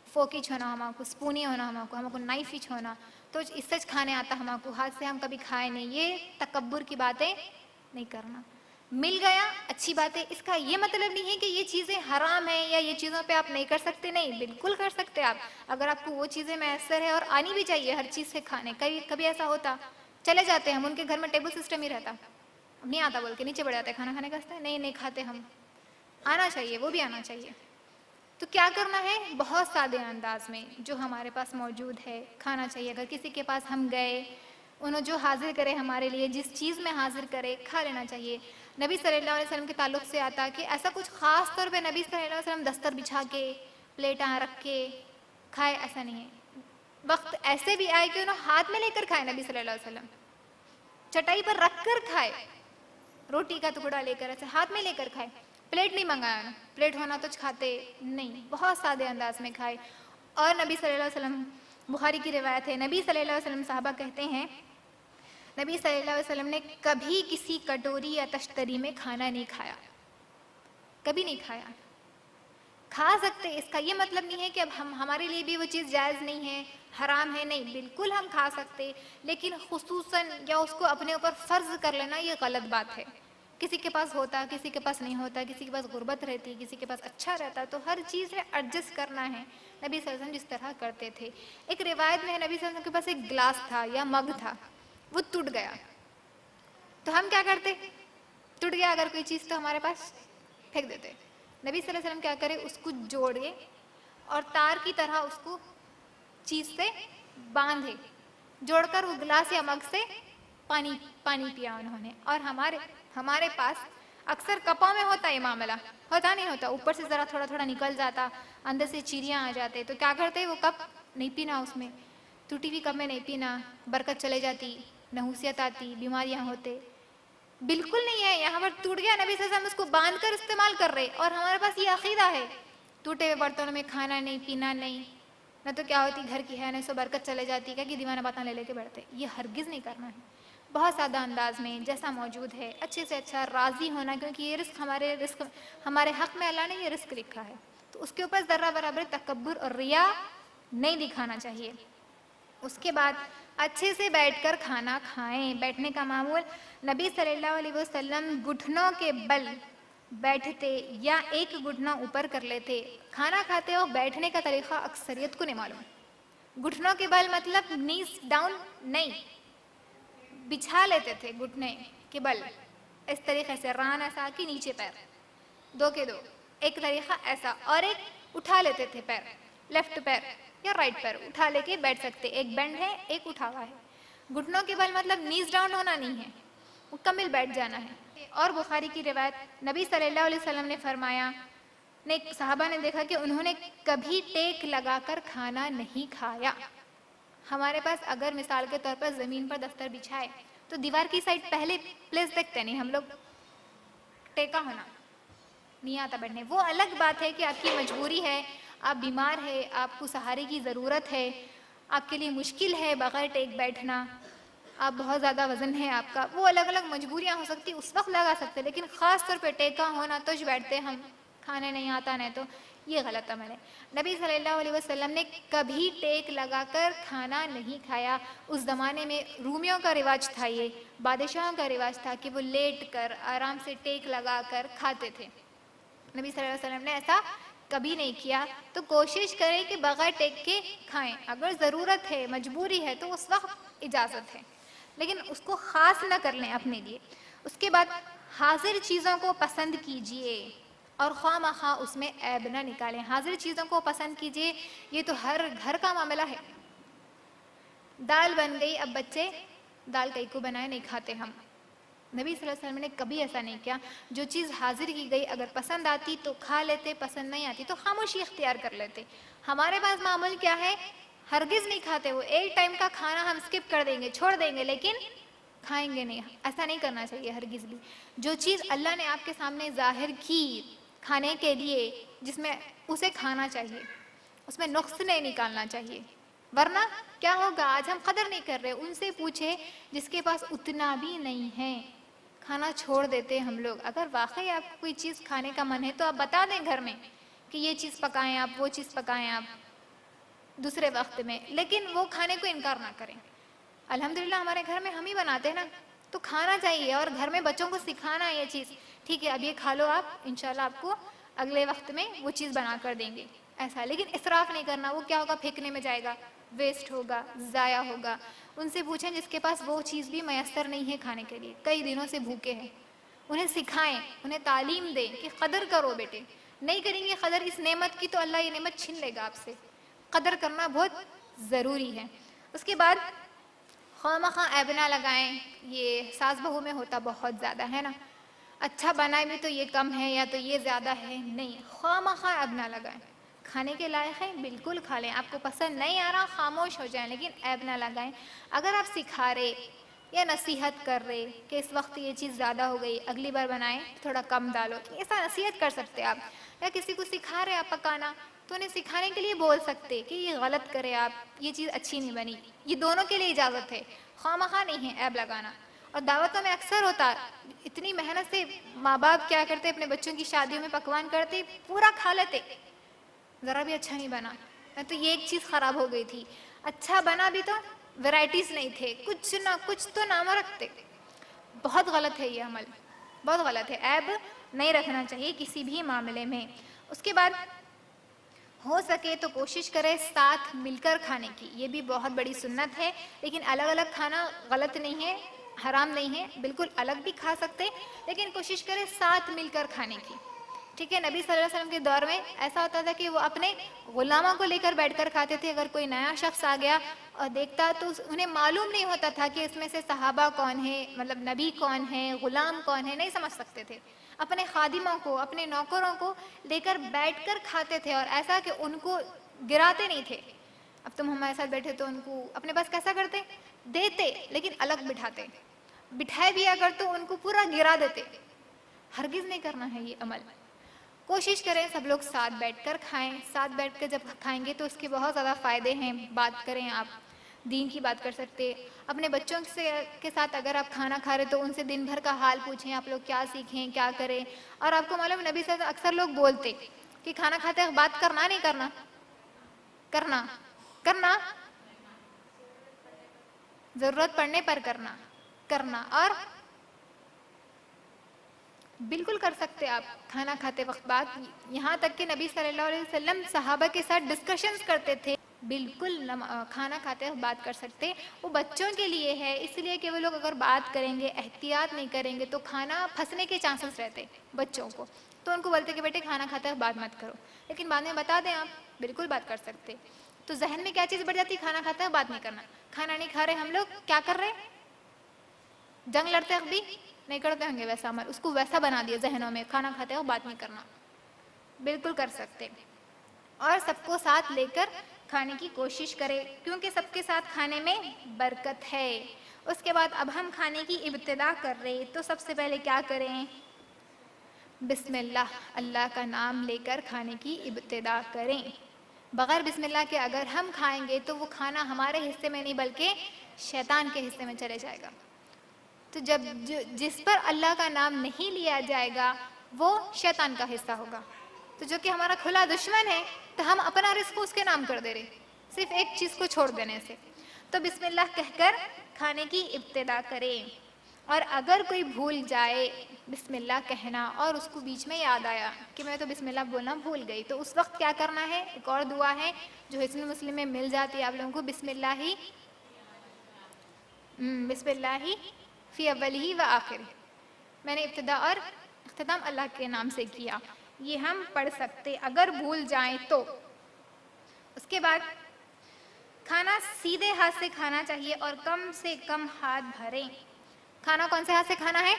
فوک ہی چھونا ہم کو، اسپون ہی ہونا ہم کو نائف ہی چھونا. تو اس سے کھانے آتا ہم کو، ہاتھ سے ہم کبھی کھائے نہیں. یہ تکبر کی باتیں نہیں کرنا. مل گیا اچھی بات ہے. اس کا یہ مطلب نہیں ہے کہ یہ چیزیں حرام ہیں یا یہ چیزوں پہ آپ نہیں کر سکتے. نہیں، بالکل کر سکتے آپ، اگر آپ کو وہ چیزیں میسر ہے، اور آنی بھی چاہیے ہر چیز سے کھانے. کبھی ایسا ہوتا چلے جاتے ہم، ان کے گھر میں ٹیبل سسٹم ہی رہتا، نہیں آتا بول کے نیچے بڑھ جاتے کھانا کھانے کا. نہیں کھاتے ہم. آنا چاہیے، وہ بھی آنا چاہیے. تو کیا کرنا ہے؟ بہت سادے انداز میں جو ہمارے پاس موجود ہے کھانا چاہیے. اگر کسی کے پاس ہم گئے، انہوں جو حاضر کرے ہمارے لیے، جس چیز میں حاضر کرے کھا لینا چاہیے. نبی صلی اللہ علیہ وسلم کے تعلق سے آتا کہ ایسا کچھ خاص طور پہ نبی صلی اللہ علیہ وسلم دستر بچھا کے، پلیٹاں رکھ کے کھائے، ایسا نہیں ہے. وقت ایسے بھی آئے کہ انہوں ہاتھ میں لے کر کھائے. نبی صلی اللہ علیہ وسلم چٹائی پر رکھ کر کھائے، روٹی کا ٹکڑا لے کر ایسے ہاتھ میں لے کر کھائے. پلیٹ نہیں منگایا، پلیٹ ہونا تو کھاتے نہیں، بہت سادے انداز میں کھائے. اور نبی صلی اللہ علیہ وسلم، بخاری کی روایت ہے، نبی صلی اللہ علیہ وسلم صحابہ کہتے ہیں نبی صلی اللہ علیہ وسلم نے کبھی کسی کٹوری یا تشتری میں کھانا نہیں کھایا، کبھی نہیں کھایا. کھا سکتے. اس کا یہ مطلب نہیں ہے کہ اب ہمارے لیے بھی وہ چیز جائز نہیں ہے, حرام ہے, نہیں, بالکل ہم کھا سکتے, لیکن خصوصاً یا اس کو اپنے اوپر فرض کر لینا یہ غلط بات ہے. کسی کے پاس ہوتا, کسی کے پاس نہیں ہوتا, کسی کے پاس غربت رہتی, کسی کے پاس اچھا رہتا, تو ہر چیز ہے ایڈجسٹ کرنا ہے. نبی صلی اللہ علیہ وسلم جس طرح کرتے تھے. ایک روایت میں ہے نبی صلی اللہ علیہ وسلم کے پاس ایک گلاس تھا یا مگ تھا, وہ ٹوٹ گیا, تو ہم کیا کرتے؟ ٹوٹ گیا اگر کوئی چیز تو ہمارے پاس پھینک دیتے. نبی صلی اللہ علیہ وسلم کیا کرے, اس کو جوڑے اور تار کی طرح اس کو چیز سے باندھے, جوڑ کر وہ گلاس یا مگ سے پانی پیا انہوں نے. اور ہمارے پاس اکثر کپوں میں ہوتا ہے معاملہ, ہوتا نہیں ہوتا, اوپر سے ذرا تھوڑا تھوڑا نکل جاتا, اندر سے چیریاں آ جاتے, تو کیا کرتے وہ کپ نہیں پینا, اس میں ٹوٹی ہوئی کپ میں نہیں پینا, برکت چلے جاتی, نحوسیت آتی, بیماریاں ہوتے. بالکل نہیں ہے, یہاں پر ٹوٹ گیا, نبی صلی اللہ علیہ وسلم اس کو باندھ کر استعمال کر رہے, اور ہمارے پاس یہ عقیدہ ہے ٹوٹے ہوئے برتنوں میں کھانا نہیں, پینا نہیں, نہ تو کیا ہوتی گھر کی ہے, نہ سو برکت چلے جاتی, کیا کہ دیوانہ باتیں لے کے بیٹھتے. یہ ہرگز نہیں کرنا ہے. بہت سادہ انداز میں جیسا موجود ہے اچھے سے اچھا راضی ہونا, کیونکہ یہ رزق ہمارے حق میں اللہ نے یہ رزق لکھا ہے, تو اس کے اوپر ذرہ برابر تکبر اور ریا نہیں دکھانا چاہیے. اس کے بعد اچھے سے بیٹھ کر کھانا کھائیں. بیٹھنے کا معمول, نبی صلی اللہ علیہ وسلم گھٹنوں کے بل بیٹھتے یا ایک گھٹنا اوپر کر لیتے. کھانا کھاتے ہو بیٹھنے کا طریقہ اکثریت کو نہیں معلوم. گھٹنوں کے بل مطلب نیز ڈاؤن نہیں, بچھا لیتے تھے گھٹنے کے بل اس طریقے سے, ران ایسا کہ نیچے پیر دو کے دو, ایک طریقہ ایسا, اور ایک اٹھا لیتے تھے پیر, لیفٹ پیر یا رائٹ پیر اٹھا لے کے بیٹھ سکتے, ایک بینڈ ہے ایک اٹھا ہوا ہے. گھٹنوں کے بل مطلب نیز ڈاؤن ہونا نہیں ہے, مکمل بیٹھ جانا ہے. اور بخاری کی روایت, نبی صلی اللہ علیہ وسلم نے فرمایا, صحابہ نے دیکھا کہ انہوں نے کبھی ٹیک لگا کر کھانا نہیں کھایا. ہمارے پاس اگر مثال کے طور پر زمین پر دفتر بچھائے تو دیوار کی سائڈ پہلے پلیس دیکھتے نہیں ہم لوگ, ٹیکا ہونا نہیں آتا بیٹھنے. وہ الگ بات ہے کہ آپ کی مجبوری ہے, آپ بیمار ہے, آپ کو سہارے کی ضرورت ہے, آپ کے لیے مشکل ہے بغیر ٹیک بیٹھنا, آپ بہت زیادہ وزن ہے آپ کا, وہ الگ الگ مجبوریاں ہو سکتی, اس وقت لگا سکتے, لیکن خاص طور پہ ٹیکا ہونا توج بیٹھتے ہم, کھانے نہیں آتا نہیں, تو یہ غلط عمل ہے. نبی صلی اللہ علیہ وسلم نے کبھی ٹیک لگا کر کھانا نہیں کھایا. اس زمانے میں رومیوں کا رواج تھا, یہ بادشاہوں کا رواج تھا کہ وہ لیٹ کر آرام سے ٹیک لگا کر کھاتے تھے. نبی صلی اللہ علیہ وسلم نے ایسا کبھی نہیں کیا. تو کوشش کریں کہ بغیر ٹیک کے کھائیں. اگر ضرورت ہے, مجبوری ہے, تو اس وقت اجازت ہے, لیکن اس کو خاص نہ کر لیں اپنے لیے. اس کے بعد حاضر چیزوں کو پسند کیجئے اور خواہ مخواہ اس میں عیب نہ نکالیں. حاضر چیزوں کو پسند کیجئے, یہ تو ہر گھر کا معاملہ ہے. دال بن گئی, اب بچے دال کئی کو بنائے نہیں کھاتے ہم. نبی صلی اللہ علیہ وسلم نے کبھی ایسا نہیں کیا. جو چیز حاضر کی گئی اگر پسند آتی تو کھا لیتے, پسند نہیں آتی تو خاموشی اختیار کر لیتے. ہمارے پاس معمول کیا ہے, ہرگز نہیں کھاتے. وہ ایک ٹائم کا کھانا ہم اسکپ کر دیں گے, چھوڑ دیں گے, لیکن کھائیں گے نہیں. ایسا نہیں کرنا چاہیے ہرگز بھی. جو چیز اللہ نے آپ کے سامنے ظاہر کی کھانے کے لیے, جس میں اسے کھانا چاہیے, اس میں نقص نہیں نکالنا چاہیے. ورنہ کیا ہوگا, آج ہم قدر نہیں کر رہے. ان سے پوچھے جس کے پاس اتنا بھی نہیں ہے, کھانا چھوڑ دیتے ہم لوگ. اگر واقعی آپ کو کوئی چیز کھانے کا من ہے تو آپ بتا دیں گھر میں کہ یہ چیز پکائیں آپ, وہ چیز پکائیں آپ دوسرے وقت میں, لیکن وہ کھانے کو انکار نہ کریں. الحمدللہ ہمارے گھر میں ہم ہی بناتے ہیں نا, تو کھانا چاہیے. اور گھر میں بچوں کو سکھانا یہ چیز, ٹھیک ہے اب یہ کھا لو آپ, انشاءاللہ آپ کو اگلے وقت میں وہ چیز بنا کر دیں گے, ایسا. لیکن اسراف نہیں کرنا. وہ کیا ہوگا, پھینکنے میں جائے گا, ویسٹ ہوگا, ضائع ہوگا. ان سے پوچھیں جس کے پاس وہ چیز بھی میسر نہیں ہے کھانے کے لیے, کئی دنوں سے بھوکے ہیں, انہیں سکھائیں, انہیں تعلیم دیں کہ قدر کرو بیٹے. نہیں کریں گے قدر اس نعمت کی تو اللہ یہ نعمت چھین لے گا آپ سے. قدر کرنا بہت ضروری ہے. اس کے بعد خواہ مخواہ عیب نہ لگائیں. یہ ساس بہو میں ہوتا بہت زیادہ ہے نا, اچھا بنائے بھی تو یہ کم ہے یا تو یہ زیادہ ہے, نہیں, خواہ مخواہ عیب نہ لگائیں. کھانے کے لائق ہے بالکل کھا لیں, آپ کو پسند نہیں آ رہا خاموش ہو جائیں, لیکن عیب نہ لگائیں. اگر آپ سکھا رہے یا نصیحت کر رہے کہ اس وقت یہ چیز زیادہ ہو گئی, اگلی بار بنائیں تھوڑا کم ڈالو, ایسا نصیحت کر سکتے آپ. یا کسی کو سکھا رہے آپ پکانا, تو انہیں سکھانے کے لیے بول سکتے کہ یہ غلط کرے آپ, یہ چیز اچھی نہیں بنی. یہ دونوں کے لیے اجازت ہے, خواہ مخواہ نہیں ہے عیب لگانا. اور دعوتوں میں اکثر ہوتا, اتنی محنت سے ماں باپ کیا کرتے, اپنے بچوں کی شادیوں میں پکوان کرتے, پورا کھا لیتے, ذرا بھی اچھا نہیں بنا. میں تو یہ ایک چیز خراب ہو گئی تھی. اچھا بنا بھی تو ورائٹیز نہیں تھے, کچھ نہ کچھ تو نام رکھتے. بہت غلط ہے یہ عمل, بہت غلط ہے. عیب نہیں رکھنا چاہیے کسی بھی معاملے میں. اس کے بعد ہو سکے تو کوشش کرے ساتھ مل کر کھانے کی. یہ بھی بہت بڑی سنت ہے. لیکن الگ الگ کھانا غلط نہیں ہے, حرام نہیں ہے, بالکل الگ بھی کھا سکتے, لیکن کوشش کرے ساتھ مل کر کھانے کی. ٹھیک ہے, نبی صلی اللہ علیہ وسلم کے دور میں ایسا ہوتا تھا کہ وہ اپنے غلاموں کو لے کر بیٹھ کر کھاتے تھے. اگر کوئی نیا شخص آ گیا اور دیکھتا تو انہیں معلوم نہیں ہوتا تھا کہ اس میں سے صحابہ کون ہے, مطلب نبی کون ہے, غلام کون ہے, نہیں سمجھ سکتے تھے. اپنے خادموں کو, اپنے نوکروں کو لے کر بیٹھ کر کھاتے تھے, اور ایسا کہ ان کو گراتے نہیں تھے. اب تم ہمارے ساتھ بیٹھے تو ان کو اپنے پاس کیسا کرتے, دیتے لیکن الگ بٹھاتے. بٹھائے بھی اگر تو ان کو پورا گرا دیتے. ہرگز نہیں کرنا ہے یہ عمل. کوشش کریں سب لوگ ساتھ بیٹھ کر کھائیں. ساتھ بیٹھ کر جب کھائیں گے تو اس کے بہت زیادہ فائدے ہیں. بات کریں آپ, دین کی بات کر سکتے. اپنے بچوں کے ساتھ اگر آپ کھانا کھا رہے تو ان سے دن بھر کا حال پوچھیں, آپ لوگ کیا سیکھیں, کیا کریں. اور آپ کو معلوم نبی صلی اللہ علیہ وسلم اکثر لوگ بولتے کہ کھانا کھاتے وقت بات کرنا نہیں کرنا, کرنا کرنا ضرورت پڑنے پر کرنا, کرنا. اور بالکل کر سکتے آپ کھانا کھاتے وقت بات. یہاں تک کہ نبی صلی اللہ علیہ وسلم صحابہ کے ساتھ ڈسکشنز کرتے تھے. بالکل کھانا کھاتے وقت بات کر سکتے. وہ بچوں کے لیے ہے, اس لیے کہ وہ لوگ اگر بات کریں گے, احتیاط نہیں کریں گے تو کھانا پھنسنے کے چانسز رہتے بچوں کو. تو ان کو بولتے کہ بیٹے کھانا کھاتے وقت بات مت کرو. لیکن بعد میں بتا دیں آپ بالکل بات کر سکتے. تو ذہن میں کیا چیز بڑھ جاتی, کھانا کھاتے وقت بات نہیں کرنا. کھانا نہیں کھا رہے ہم لوگ, کیا کر رہے, جنگ لڑتے وقت بھی نہیں کرتے ہوں گے ویسا عمل. اس کو ویسا بنا دیا ذہنوں میں, کھانا کھاتے ہو بات نہیں کرنا. بالکل کر سکتے. اور سب کو ساتھ لے کر کھانے کی کوشش کرے, کیونکہ سب کے ساتھ کھانے میں برکت ہے. اس کے بعد اب ہم کھانے کی ابتدا کر رہے تو سب سے پہلے کیا کریں, بسم اللہ, اللہ کا نام لے کر کھانے کی ابتدا کریں. بغیر بسم اللہ کے اگر ہم کھائیں گے تو وہ کھانا ہمارے حصے میں نہیں بلکہ شیطان کے حصے میں چلے جائے گا. تو جب جس پر اللہ کا نام نہیں لیا جائے گا وہ شیطان کا حصہ ہوگا. تو جو کہ ہمارا کھلا دشمن ہے, تو ہم اپنا رزق اس کے نام کر دے رہے, صرف ایک چیز کو چھوڑ دینے سے. تو بسم اللہ کہہ کر کھانے کی ابتدا کریں. اور اگر کوئی بھول جائے بسم اللہ کہنا اور اس کو بیچ میں یاد آیا کہ میں تو بسم اللہ بولنا بھول گئی, تو اس وقت کیا کرنا ہے, ایک اور دعا ہے جو حسن مسلم میں مل جاتی ہے آپ لوگوں کو, بسم اللہ فی اولی و آخر. میں نے ابتدا اور اختتام اللہ کے نام سے کیا. یہ ہم پڑھ سکتے اگر بھول جائیں تو. اس کے بعد کھانا سیدھے ہاتھ سے کھانا چاہیے اور کم سے کم ہاتھ بھریں. کھانا کون سے ہاتھ سے کھانا ہے,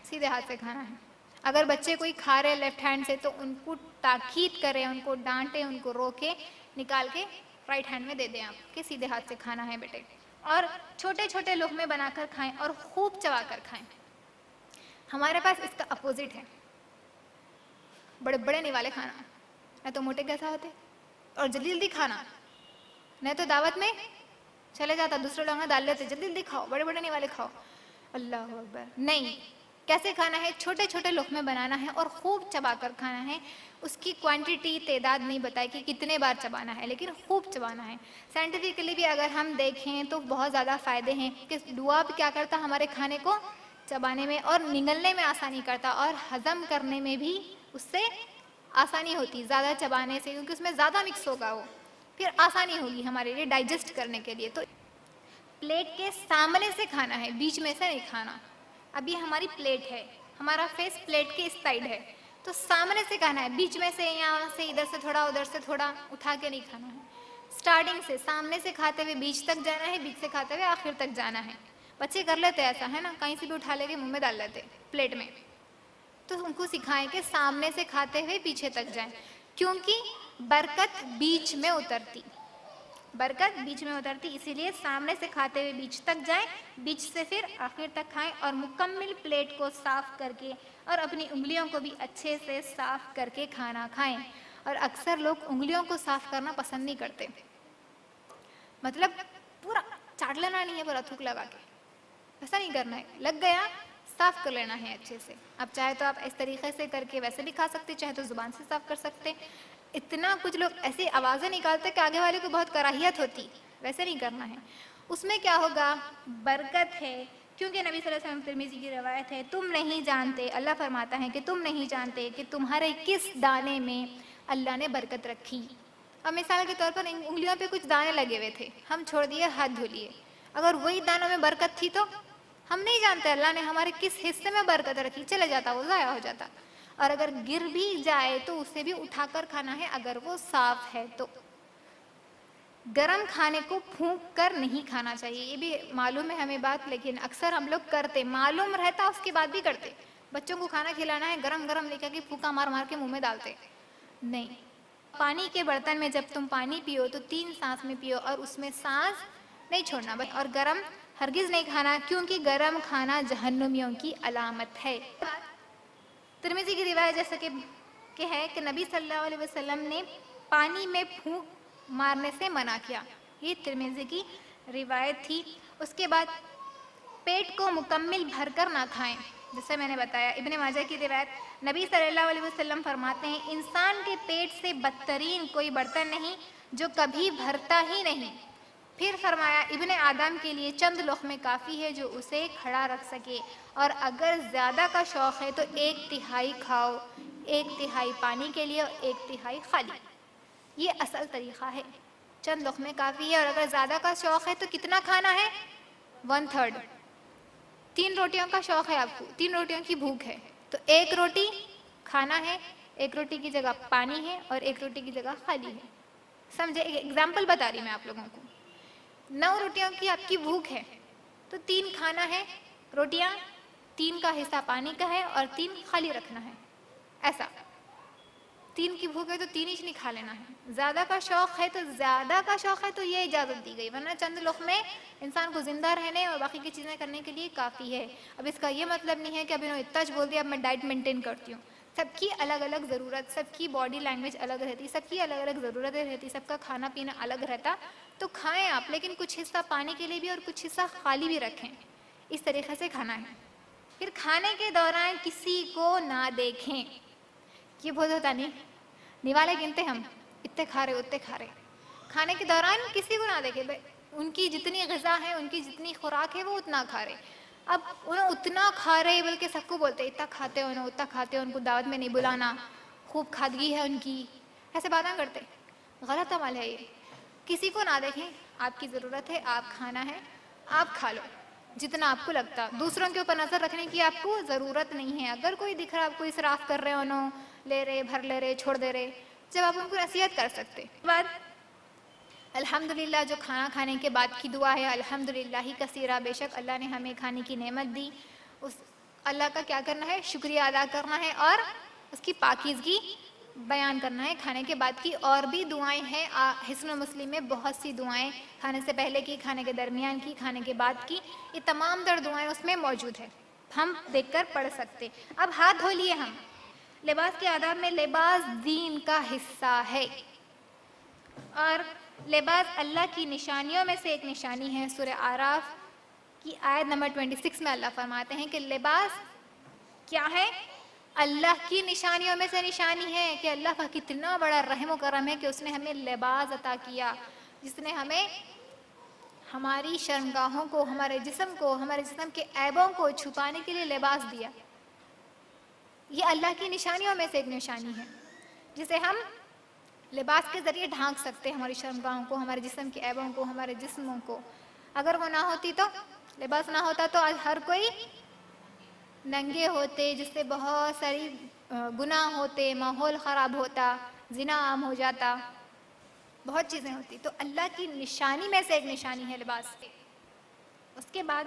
سیدھے ہاتھ سے کھانا ہے. اگر بچے کوئی کھا رہے لیفٹ ہینڈ سے تو ان کو تاکید کریں, ان کو ڈانٹیں, ان کو روکیں, نکال کے رائٹ ہینڈ میں دے دیں آپ کہ سیدھے ہاتھ سے کھانا ہے بیٹے. اور چھوٹے چھوٹے لقمے بنا کر کھائیں اور خوب چبا کر کھائیں. ہمارے پاس اس کا اپوزٹ ہے, بڑے بڑے نوالے کھانا, نہ تو موٹے کیسا ہوتے اور جلدی جلدی کھانا, نہ تو دعوت میں چلے جاتا دوسرے لوگ ڈال لیتے جلدی جلدی کھاؤ, بڑے بڑے نوالے کھاؤ. اللہ اکبر. نہیں, کیسے کھانا ہے, چھوٹے چھوٹے لقمے بنانا ہے اور خوب چبا کر کھانا ہے. اس کی کوانٹیٹی تعداد نہیں بتائی کہ کتنے بار چبانا ہے, لیکن خوب چبانا ہے. سائنٹیفکلی بھی اگر ہم دیکھیں تو بہت زیادہ فائدے ہیں کہ دعا کیا کرتا ہمارے کھانے کو چبانے میں اور نگلنے میں آسانی کرتا, اور ہضم کرنے میں بھی اس سے آسانی ہوتی زیادہ چبانے سے, کیونکہ اس میں زیادہ مکس ہوگا, وہ پھر آسانی ہوگی ہمارے لیے ڈائجسٹ کرنے کے لیے. تو پلیٹ کے سامنے سے کھانا ہے, بیچ میں سے نہیں کھانا. اب یہ ہماری پلیٹ ہے, ہمارا فیس پلیٹ کے اس سائڈ ہے, تو سامنے سے کھانا ہے, بیچ میں سے, یہاں سے, ادھر سے تھوڑا, ادھر سے تھوڑا اٹھا کے نہیں کھانا ہے. سٹارٹنگ سے سامنے سے کھاتے ہوئے بیچ تک جانا ہے, بیچ سے کھاتے ہوئے آخر تک جانا ہے. بچے کر لیتے ایسا ہے نا, کہیں سے بھی اٹھا لے کے منہ میں ڈال لیتے پلیٹ میں. تو ان کو سکھائیں کہ سامنے سے کھاتے ہوئے پیچھے تک جائیں, کیونکہ برکت بیچ میں اترتی, برکت بیچ میں اترتی, اسی لیے سامنے سے کھاتے ہوئے بیچ تک جائیں, بیچ سے پھر آخر تک کھائیں, اور مکمل پلیٹ کو صاف کر کے اور اپنی انگلیوں کو بھی اچھے سے صاف کر کے کھانا کھائیں. اور اکثر لوگ انگلیوں کو صاف کرنا پسند نہیں کرتے, مطلب پورا چاٹ لینا نہیں ہے پورا تھوک لگا کے, ایسا نہیں کرنا ہے, لگ گیا صاف کر لینا ہے اچھے سے. اب چاہے تو آپ اس طریقے سے کر کے ویسے بھی کھا سکتے, چاہے تو زبان سے صاف کر سکتے. اتنا کچھ لوگ ایسی آوازیں نکالتے کہ آگے والے کو بہت کراہیت ہوتی، ویسے نہیں کرنا ہے. اس میں کیا ہوگا؟ برکت ہے، کیونکہ نبی صلی اللہ علیہ وسلم ترمذی کی روایت ہے، تم نہیں جانتے، اللہ فرماتا ہے کہ تم نہیں جانتے کہ تمہارے کس دانے میں اللہ نے برکت رکھی. اب مثال کے طور پر انگلیوں پہ کچھ دانے لگے ہوئے تھے، ہم چھوڑ دیے، ہاتھ دھو لیے. اگر وہی دانوں میں برکت تھی تو ہم نہیں جانتے اللہ نے ہمارے کس حصے میں برکت رکھی، چلے جاتا، وہ ضائع ہو جاتا. اور اگر گر بھی جائے تو اسے بھی اٹھا کر کھانا ہے اگر وہ صاف ہے تو. گرم کھانے کو پھونک کر نہیں کھانا چاہیے. یہ بھی معلوم ہے ہمیں بات، لیکن اکثر ہم لوگ کرتے، معلوم رہتا اس کے بعد بھی کرتے. بچوں کو کھانا کھلانا ہے، گرم گرم لے کر کے پھونکا مار مار کے منہ میں ڈالتے. نہیں. پانی کے برتن میں جب تم پانی پیو تو 3 سانس میں پیو اور اس میں سانس نہیں چھوڑنا. اور گرم ہرگز نہیں کھانا، کیونکہ گرم کھانا جہنمیوں کی علامت ہے. ترمذی کی روایت جیسا کہ ہے کہ نبی صلی اللہ علیہ وسلم نے پانی میں پھونک مارنے سے منع کیا. یہ ترمذی کی روایت تھی. اس کے بعد پیٹ کو مکمل بھر کر نہ کھائیں، جیسے میں نے بتایا. ابن ماجہ کی روایت، نبی صلی اللہ علیہ وسلم فرماتے ہیں انسان کے پیٹ سے بدترین کوئی برتن نہیں جو کبھی بھرتا ہی نہیں. پھر فرمایا ابن آدم کے لیے چند لقمے کافی ہے جو اسے کھڑا رکھ سکے، اور اگر زیادہ کا شوق ہے تو 1/3 کھاؤ، 1/3 پانی کے لیے اور 1/3 خالی. یہ اصل طریقہ ہے. چند لقمے کافی ہے، اور اگر زیادہ کا شوق ہے تو کتنا کھانا ہے؟ 1/3. 3 روٹیوں کا شوق ہے آپ کو، 3 روٹیوں کی بھوک ہے تو 1 روٹی کھانا ہے، 1 روٹی کی جگہ پانی ہے اور 1 روٹی کی جگہ خالی ہے. سمجھے؟ ایک ایگزامپل بتا رہی میں آپ لوگوں کو. 9 روٹیوں کی آپ کی بھوک ہے تو 3 کھانا ہے روٹیاں، 3 کا حصہ پانی کا ہے اور 3 خالی رکھنا ہے. ایسا 3 کی بھوک ہے تو 3 ہی نہیں کھا لینا ہے. زیادہ کا شوق ہے تو یہ اجازت دی گئی، ورنہ چند لقمے انسان کو زندہ رہنے اور باقی کی چیزیں کرنے کے لیے کافی ہے. اب اس کا یہ مطلب نہیں ہے کہ اب انہوں اتنا بول دیا اب میں ڈائٹ مینٹین کرتی ہوں. سب کی الگ الگ ضرورت، سب کی باڈی لینگویج الگ رہتی، سب کی الگ الگ ضرورتیں رہتی، سب کا کھانا پینا الگ رہتا. تو کھائیں آپ، لیکن کچھ حصہ پانی کے لیے بھی اور کچھ حصہ خالی بھی رکھیں. اس طریقے سے کھانا ہے. پھر کھانے کے دوران کسی کو نہ دیکھیں. یہ بہت ہوتا نہیں، نوالے گنتے ہم، اتنے کھا رہے اتنے کھا رہے. کھانے کے دوران کسی کو نہ دیکھیں. ان کی جتنی غذا ہے، ان کی جتنی خوراک ہے وہ اتنا کھا رہے. اب انہوں اتنا کھا رہے بلکہ سب کو بولتے اتنا کھاتے ہو انہوں، اتنا کھاتے ہو، ان کو دعوت میں نہیں بلانا، خوب کھادگی ہے ان کی، ایسے باتیں کرتے. غلط عمل ہے یہ. کسی کو نہ دیکھیں. آپ کی ضرورت ہے، آپ کھانا ہے، آپ کھا لو جتنا آپ کو لگتا. دوسروں کے اوپر نظر رکھنے کی آپ کو ضرورت نہیں ہے. اگر کوئی دکھ رہا آپ کو اسراف کر رہے انہوں، لے رہے، بھر لے رہے، چھوڑ دے رہے، جب آپ ان کو نصیحت کر سکتے. بعد الحمدللہ جو کھانا کھانے کے بعد کی دعا ہے، الحمدللہ ہی کثیرہ، بے شک اللہ نے ہمیں کھانے کی نعمت دی، اس اللہ کا کیا کرنا ہے؟ شکریہ ادا کرنا ہے اور اس کی پاکیزگی بیان کرنا ہے. کھانے کے بعد کی اور بھی دعائیں ہیں، حسن مسلم میں بہت سی دعائیں، کھانے سے پہلے کی، کھانے کے درمیان کی، کھانے کے بعد کی، یہ تمام تر دعائیں اس میں موجود ہیں، ہم دیکھ کر پڑھ سکتے. اب ہاتھ دھو لیے ہم. لباس کے آداب میں لباس دین کا حصہ ہے، اور لباس اللہ کی نشانیوں میں سے ایک نشانی ہے. سورہ اعراف کی آیت نمبر 26 میں اللہ فرماتے ہیں کہ لباس کیا ہے؟ اللہ کی نشانیوں میں سے نشانی ہے. کہ اللہ کا کتنا بڑا رحم و کرم ہے کہ اس نے ہمیں لباس عطا کیا، جس نے ہمیں ہماری شرمگاہوں کو، ہمارے جسم کو، ہمارے جسم کے عیبوں کو چھپانے کے لیے لباس دیا. یہ اللہ کی نشانیوں میں سے ایک نشانی ہے جسے ہم لباس کے ذریعے ڈھانک سکتے ہیں، ہماری شرمگاہوں کو، ہمارے جسم کے عیبوں کو، ہمارے جسموں کو. اگر وہ نہ ہوتی تو، لباس نہ ہوتا تو آج ہر کوئی ننگے ہوتے، جس سے بہت ساری گناہ ہوتے، ماحول خراب ہوتا، زنا عام ہو جاتا، بہت چیزیں ہوتی. تو اللہ کی نشانی میں سے ایک نشانی ہے لباس. اس کے بعد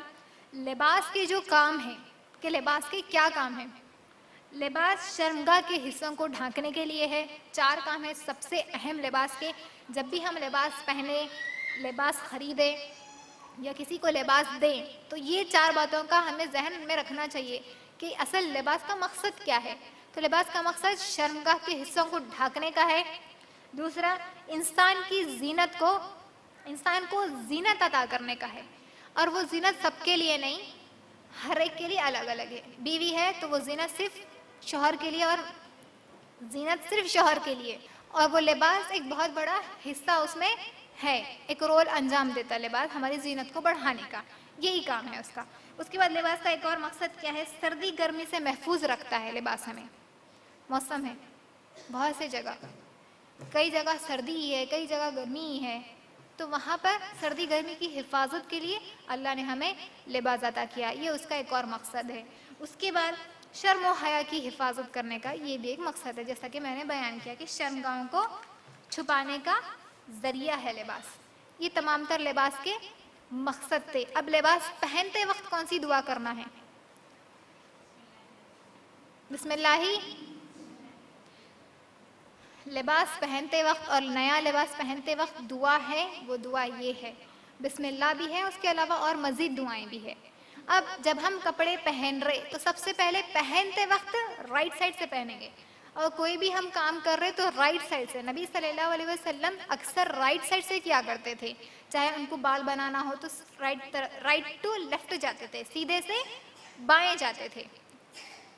لباس کے جو کام ہیں، کہ لباس کے کیا کام ہیں. لباس شرمگاہ کے حصوں کو ڈھانکنے کے لیے ہے. 4 کام ہیں سب سے اہم لباس کے. جب بھی ہم لباس پہنے، لباس خریدیں یا کسی کو لباس دیں تو یہ 4 باتوں کا ہمیں ذہن میں رکھنا چاہیے کہ اصل لباس کا مقصد کیا ہے. تو لباس کا مقصد شرمگاہ کے حصوں کو ڈھانکنے کا ہے. دوسرا، انسان کو زینت عطا کرنے کا ہے. اور وہ زینت سب کے لیے نہیں، ہر ایک کے لیے الگ الگ ہے. بیوی ہے تو وہ زینت صرف شوہر کے لیے، اور زینت صرف شوہر کے لیے. اور وہ لباس ایک بہت بڑا حصہ اس میں ہے، ایک رول انجام دیتا ہے لباس ہماری زینت کو بڑھانے کا، یہی کام ہے اس کا۔ اس کے بعد لباس کا ایک اور مقصد کیا ہے؟ سردی گرمی سے محفوظ رکھتا ہے لباس ہمیں۔ موسم ہے بہت سی جگہ، کئی جگہ سردی ہی ہے، کئی جگہ گرمی ہی ہے، تو وہاں پر سردی گرمی کی حفاظت کے لیے اللہ نے ہمیں لباس عطا کیا، یہ اس کا ایک اور مقصد ہے۔ اس کے بعد شرم و حیا کی حفاظت کرنے کا یہ بھی ایک مقصد ہے، جیسا کہ میں نے بیان کیا کہ شرمگاہوں کو چھپانے کا ذریعہ ہے لباس۔ یہ تمام تر لباس کے مقصد تھے۔ اب لباس پہنتے وقت کون سی دعا کرنا ہے؟ بسم اللہ ہی لباس پہنتے وقت اور نیا لباس پہنتے وقت دعا ہے، وہ دعا یہ ہے، بسم اللہ بھی ہے، اس کے علاوہ اور مزید دعائیں بھی ہے۔ اب جب ہم کپڑے پہن رہے تو سب سے پہلے پہنتے وقت رائٹ سائڈ سے پہنیں گے، اور کوئی بھی ہم کام کر رہے تو رائٹ سائڈ سے۔ نبی صلی اللہ علیہ وسلم اکثر رائٹ سائڈ سے کیا کرتے تھے، چاہے ان کو بال بنانا ہو تو رائٹ ٹو لیفٹ جاتے تھے، سیدھے سے بائیں جاتے تھے،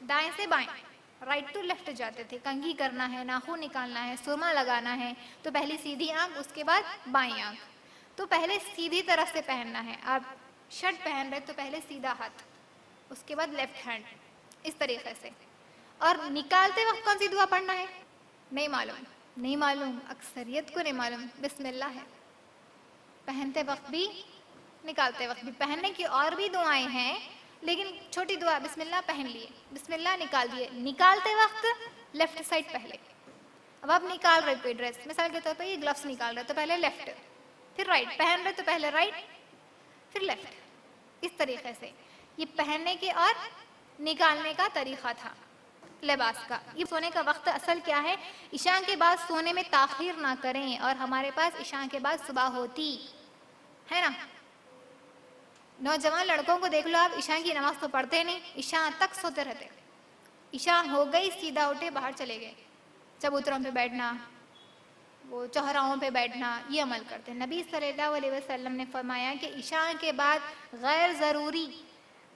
دائیں سے بائیں، رائٹ ٹو لیفٹ جاتے تھے۔ کنگھی کرنا ہے، ناخن نکالنا ہے، سرما لگانا ہے تو پہلی سیدھی آنکھ، اس کے بعد بائیں آنکھ، تو پہلے سیدھی طرف سے پہننا ہے۔ آپ شرٹ پہن رہے تو پہلے سیدھا ہاتھ، اس کے بعد لیفٹ ہینڈ، اس طریقے سے۔ اور نکالتے وقت کون سی دعا پڑھنا ہے؟ نہیں معلوم، نہیں معلوم، اکثریت کو نہیں معلوم، بسم اللہ ہے پہنتے وقت بھی نکالتے وقت بھی۔ پہننے کی اور بھی دعائیں ہیں لیکن چھوٹی دعا بسم اللہ پہن لیے، بسم اللہ نکال دیے، نکالتے وقت لیفٹ سائڈ پہلے۔ اب آپ نکال رہے کوئی ڈریس، مثال کے طور پہ یہ گلوز نکال رہے تو پہلے لیفٹ، پھر رائٹ، پہن رہے تو پہلے رائٹ پھر لیفٹ، اس طریقے سے۔ یہ پہننے کے اور نکالنے کا طریقہ تھا لباس کا۔ یہ سونے کا وقت اصل کیا ہے؟ عشاء کے بعد سونے میں تاخیر نہ کریں، اور ہمارے پاس عشاء کے بعد صبح ہوتی ہے نا۔ نوجوان لڑکوں کو دیکھ لو آپ، عشاء کی نماز تو پڑھتے نہیں، عشاء تک سوتے رہتے، عشاء ہو گئی سیدھا اٹھے باہر چلے گئے، چبوتروں پہ بیٹھنا، وہ چوراہوں پہ بیٹھنا، یہ عمل کرتے ہیں۔ نبی صلی اللہ علیہ وسلم نے فرمایا کہ عشاء کے بعد غیر ضروری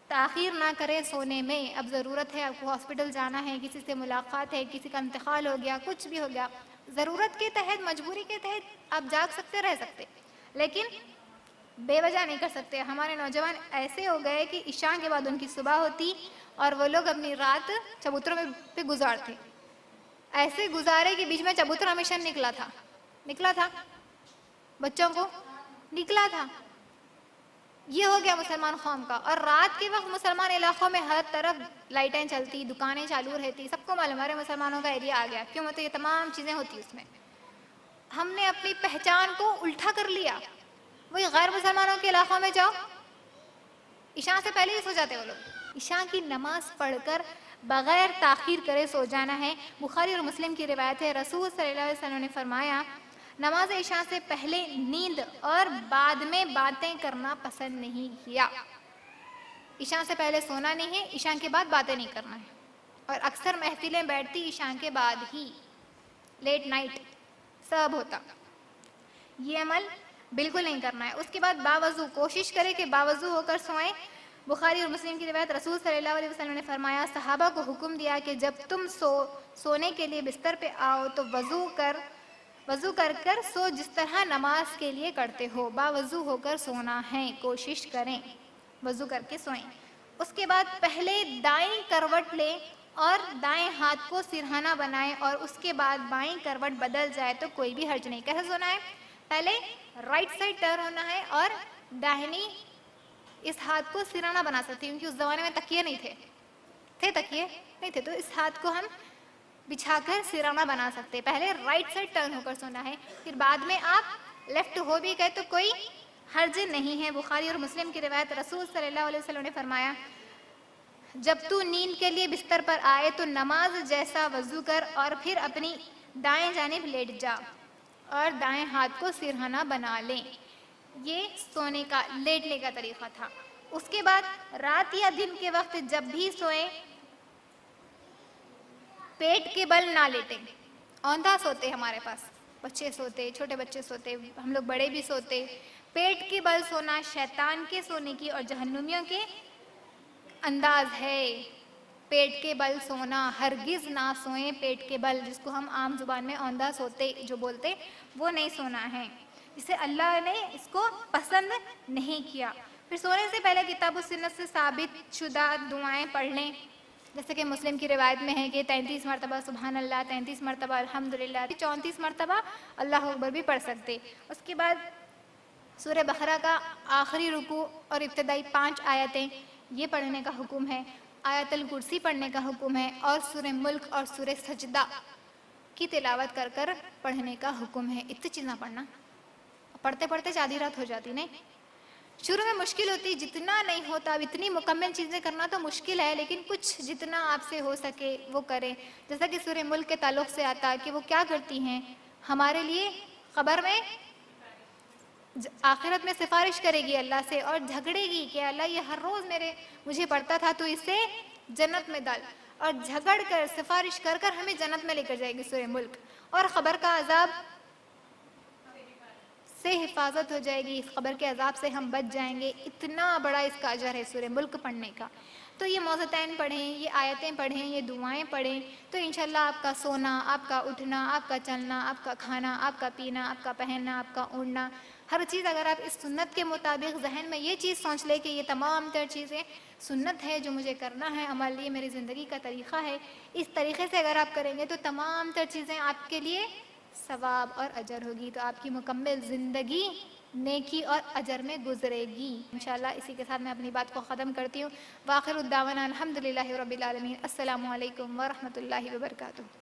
تاخیر نہ کرے سونے میں۔ اب ضرورت ہے، آپ کو ہاسپٹل جانا ہے، کسی سے ملاقات ہے، کسی کا انتقال ہو گیا، کچھ بھی ہو گیا، ضرورت کے تحت، مجبوری کے تحت آپ جاگ سکتے، رہ سکتے، لیکن بے وجہ نہیں کر سکتے۔ ہمارے نوجوان ایسے ہو گئے کہ عشاء کے بعد ان کی صبح ہوتی اور وہ لوگ اپنی رات چبوتروں پہ گزارتے، ایسے گزارے کہ بیچ میں چبوترا مشن نکلا تھا بچوں کو، نکلا تھا۔ یہ ہو گیا مسلمان قوم کا۔ اور رات کے وقت مسلمان علاقوں میں ہر طرف لائٹیں چلتی، دکانیں چالو رہتی، سب کو معلوم ہمارے مسلمانوں کا ایریا آ گیا، کیوں ہوتے یہ تمام چیزیں ہوتی اس میں۔ ہم نے اپنی پہچان کو الٹا کر لیا۔ وہی غیر مسلمانوں کے علاقوں میں جاؤ، عشاء سے پہلے ہی سو جاتے وہ لوگ۔ عشاء کی نماز پڑھ کر بغیر تاخیر کرے سو جانا ہے۔ بخاری اور مسلم کی روایت ہے، رسول صلی اللہ علیہ وسلم نے فرمایا، نماز عشاء سے پہلے نیند اور بعد میں باتیں کرنا پسند نہیں کیا۔ عشاء سے پہلے سونا نہیں ہے، عشاء کے بعد باتیں نہیں کرنا ہے۔ اور اکثر محفلیں بیٹھتی عشاء کے بعد ہی، لیٹ نائٹ سب ہوتا، یہ عمل بالکل نہیں کرنا ہے۔ اس کے بعد باوضو، کوشش کرے کہ باوضو ہو کر سوئیں۔ بخاری اور مسلم کی روایت، رسول صلی اللہ علیہ وسلم نے فرمایا، صحابہ کو حکم دیا کہ جب تم سونے کے لیے بستر پہ آؤ تو وضو کر کر سو، جس طرح نماز کے لیے کرتے ہو، باوضو ہو کر سونا ہے، کوشش کریں وضو کر کے سوئیں۔ اس کے بعد پہلے دائیں کروٹ لیں اور دائیں ہاتھ کو سرہانہ بنائیں، اور اس کے بعد بائیں کروٹ بدل جائے تو کوئی بھی حرج نہیں۔ کیسے سونا ہے؟ پہلے رائٹ سائڈ ٹرن ہونا ہے اور داہنی اس ہاتھ کو سرہانہ بنا سکتے ہیں، کیونکہ اس زمانے میں تکیے نہیں تھے تکیے نہیں تھے، تو اس ہاتھ کو ہم بچھا کر سرہانہ بنا سکتے۔ پہلے رائٹ سائڈ ٹرن ہو کر سونا ہے، پھر بعد میں آپ لیفٹ ہو بھی گئے تو کوئی حرج نہیں ہے۔ بخاری اور مسلم کی روایت، رسول صلی اللہ علیہ وسلم نے فرمایا، جب تو نیند کے لیے بستر پر آئے تو نماز جیسا وضو کر اور پھر اپنی دائیں جانب لیٹ جا اور دائیں ہاتھ کو سرہانہ بنا لیں۔ یہ سونے کا، لیٹنے کا طریقہ تھا۔ اس کے بعد رات یا دن کے وقت جب بھی سوئیں پیٹ کے بل نہ لیٹیں۔ اوندھا سوتے، ہمارے پاس بچے سوتے، چھوٹے بچے سوتے، ہم لوگ بڑے بھی سوتے۔ پیٹ کے بل سونا شیطان کے سونے کی اور جہنمیوں کے انداز ہے۔ پیٹ کے بل سونا، ہرگز نہ سوئیں پیٹ کے بل، جس کو ہم عام زبان میں اوندھا سوتے جو بولتے، وہ نہیں سونا ہے، اسے اللہ نے اس کو پسند نہیں کیا۔ پھر سونے سے پہلے کتاب و سنت سے ثابت شدہ دعائیں پڑھ لیں، جیسے کہ مسلم کی روایت میں ہے کہ 33 مرتبہ سبحان اللہ، 33 مرتبہ الحمدللہ، 34 مرتبہ اللہ اکبر بھی پڑھ سکتے۔ اس کے بعد سورہ بقرہ کا آخری رکوع اور ابتدائی 5 آیتیں یہ پڑھنے کا حکم ہے، آیت الکرسی پڑھنے کا حکم ہے، اور سورہ ملک اور سورہ سجدہ کی تلاوت کر کر پڑھنے کا حکم ہے۔ اتنی چیزیں پڑھنا، پڑھتے پڑھتے آدھی رات ہو جاتی نہیں؟ شروع میں مشکل ہوتی، جتنا نہیں ہوتا، اب اتنی مکمل چیزیں کرنا تو مشکل ہے، لیکن کچھ جتنا آپ سے ہو سکے وہ کریں۔ جیسا کہ سورہ ملک کے تعلق سے آتا کہ وہ کیا کرتی ہیں ہمارے لیے، قبر میں آخرت میں سفارش کرے گی اللہ سے اور جھگڑے گی کہ اللہ یہ ہر روز مجھے پڑھتا تھا تو اسے جنت میں ڈال، اور جھگڑ کر سفارش کر کر ہمیں جنت میں لے کر جائے گی سورہ ملک، اور قبر کا عذاب سے حفاظت ہو جائے گی، اس قبر کے عذاب سے ہم بچ جائیں گے۔ اتنا بڑا اس کا اجر ہے سورہ ملک پڑھنے کا۔ تو یہ موضوعین پڑھیں، یہ آیتیں پڑھیں، یہ دعائیں پڑھیں، تو انشاءاللہ آپ کا سونا، آپ کا اٹھنا، آپ کا چلنا، آپ کا کھانا، آپ کا پینا، آپ کا پہننا، آپ کا اوڑھنا، ہر چیز اگر آپ اس سنت کے مطابق ذہن میں یہ چیز سوچ لیں کہ یہ تمام تر چیزیں سنت ہے جو مجھے کرنا ہے، عمل یہ میری زندگی کا طریقہ ہے، اس طریقے سے اگر آپ کریں گے تو تمام تر چیزیں آپ کے لیے ثواب اور اجر ہوگی، تو آپ کی مکمل زندگی نیکی اور اجر میں گزرے گی انشاءاللہ۔ اسی کے ساتھ میں اپنی بات کو ختم کرتی ہوں۔ وآخر الدعوانا الحمدللہ رب العالمین۔ السلام علیکم ورحمۃ اللہ وبرکاتہ۔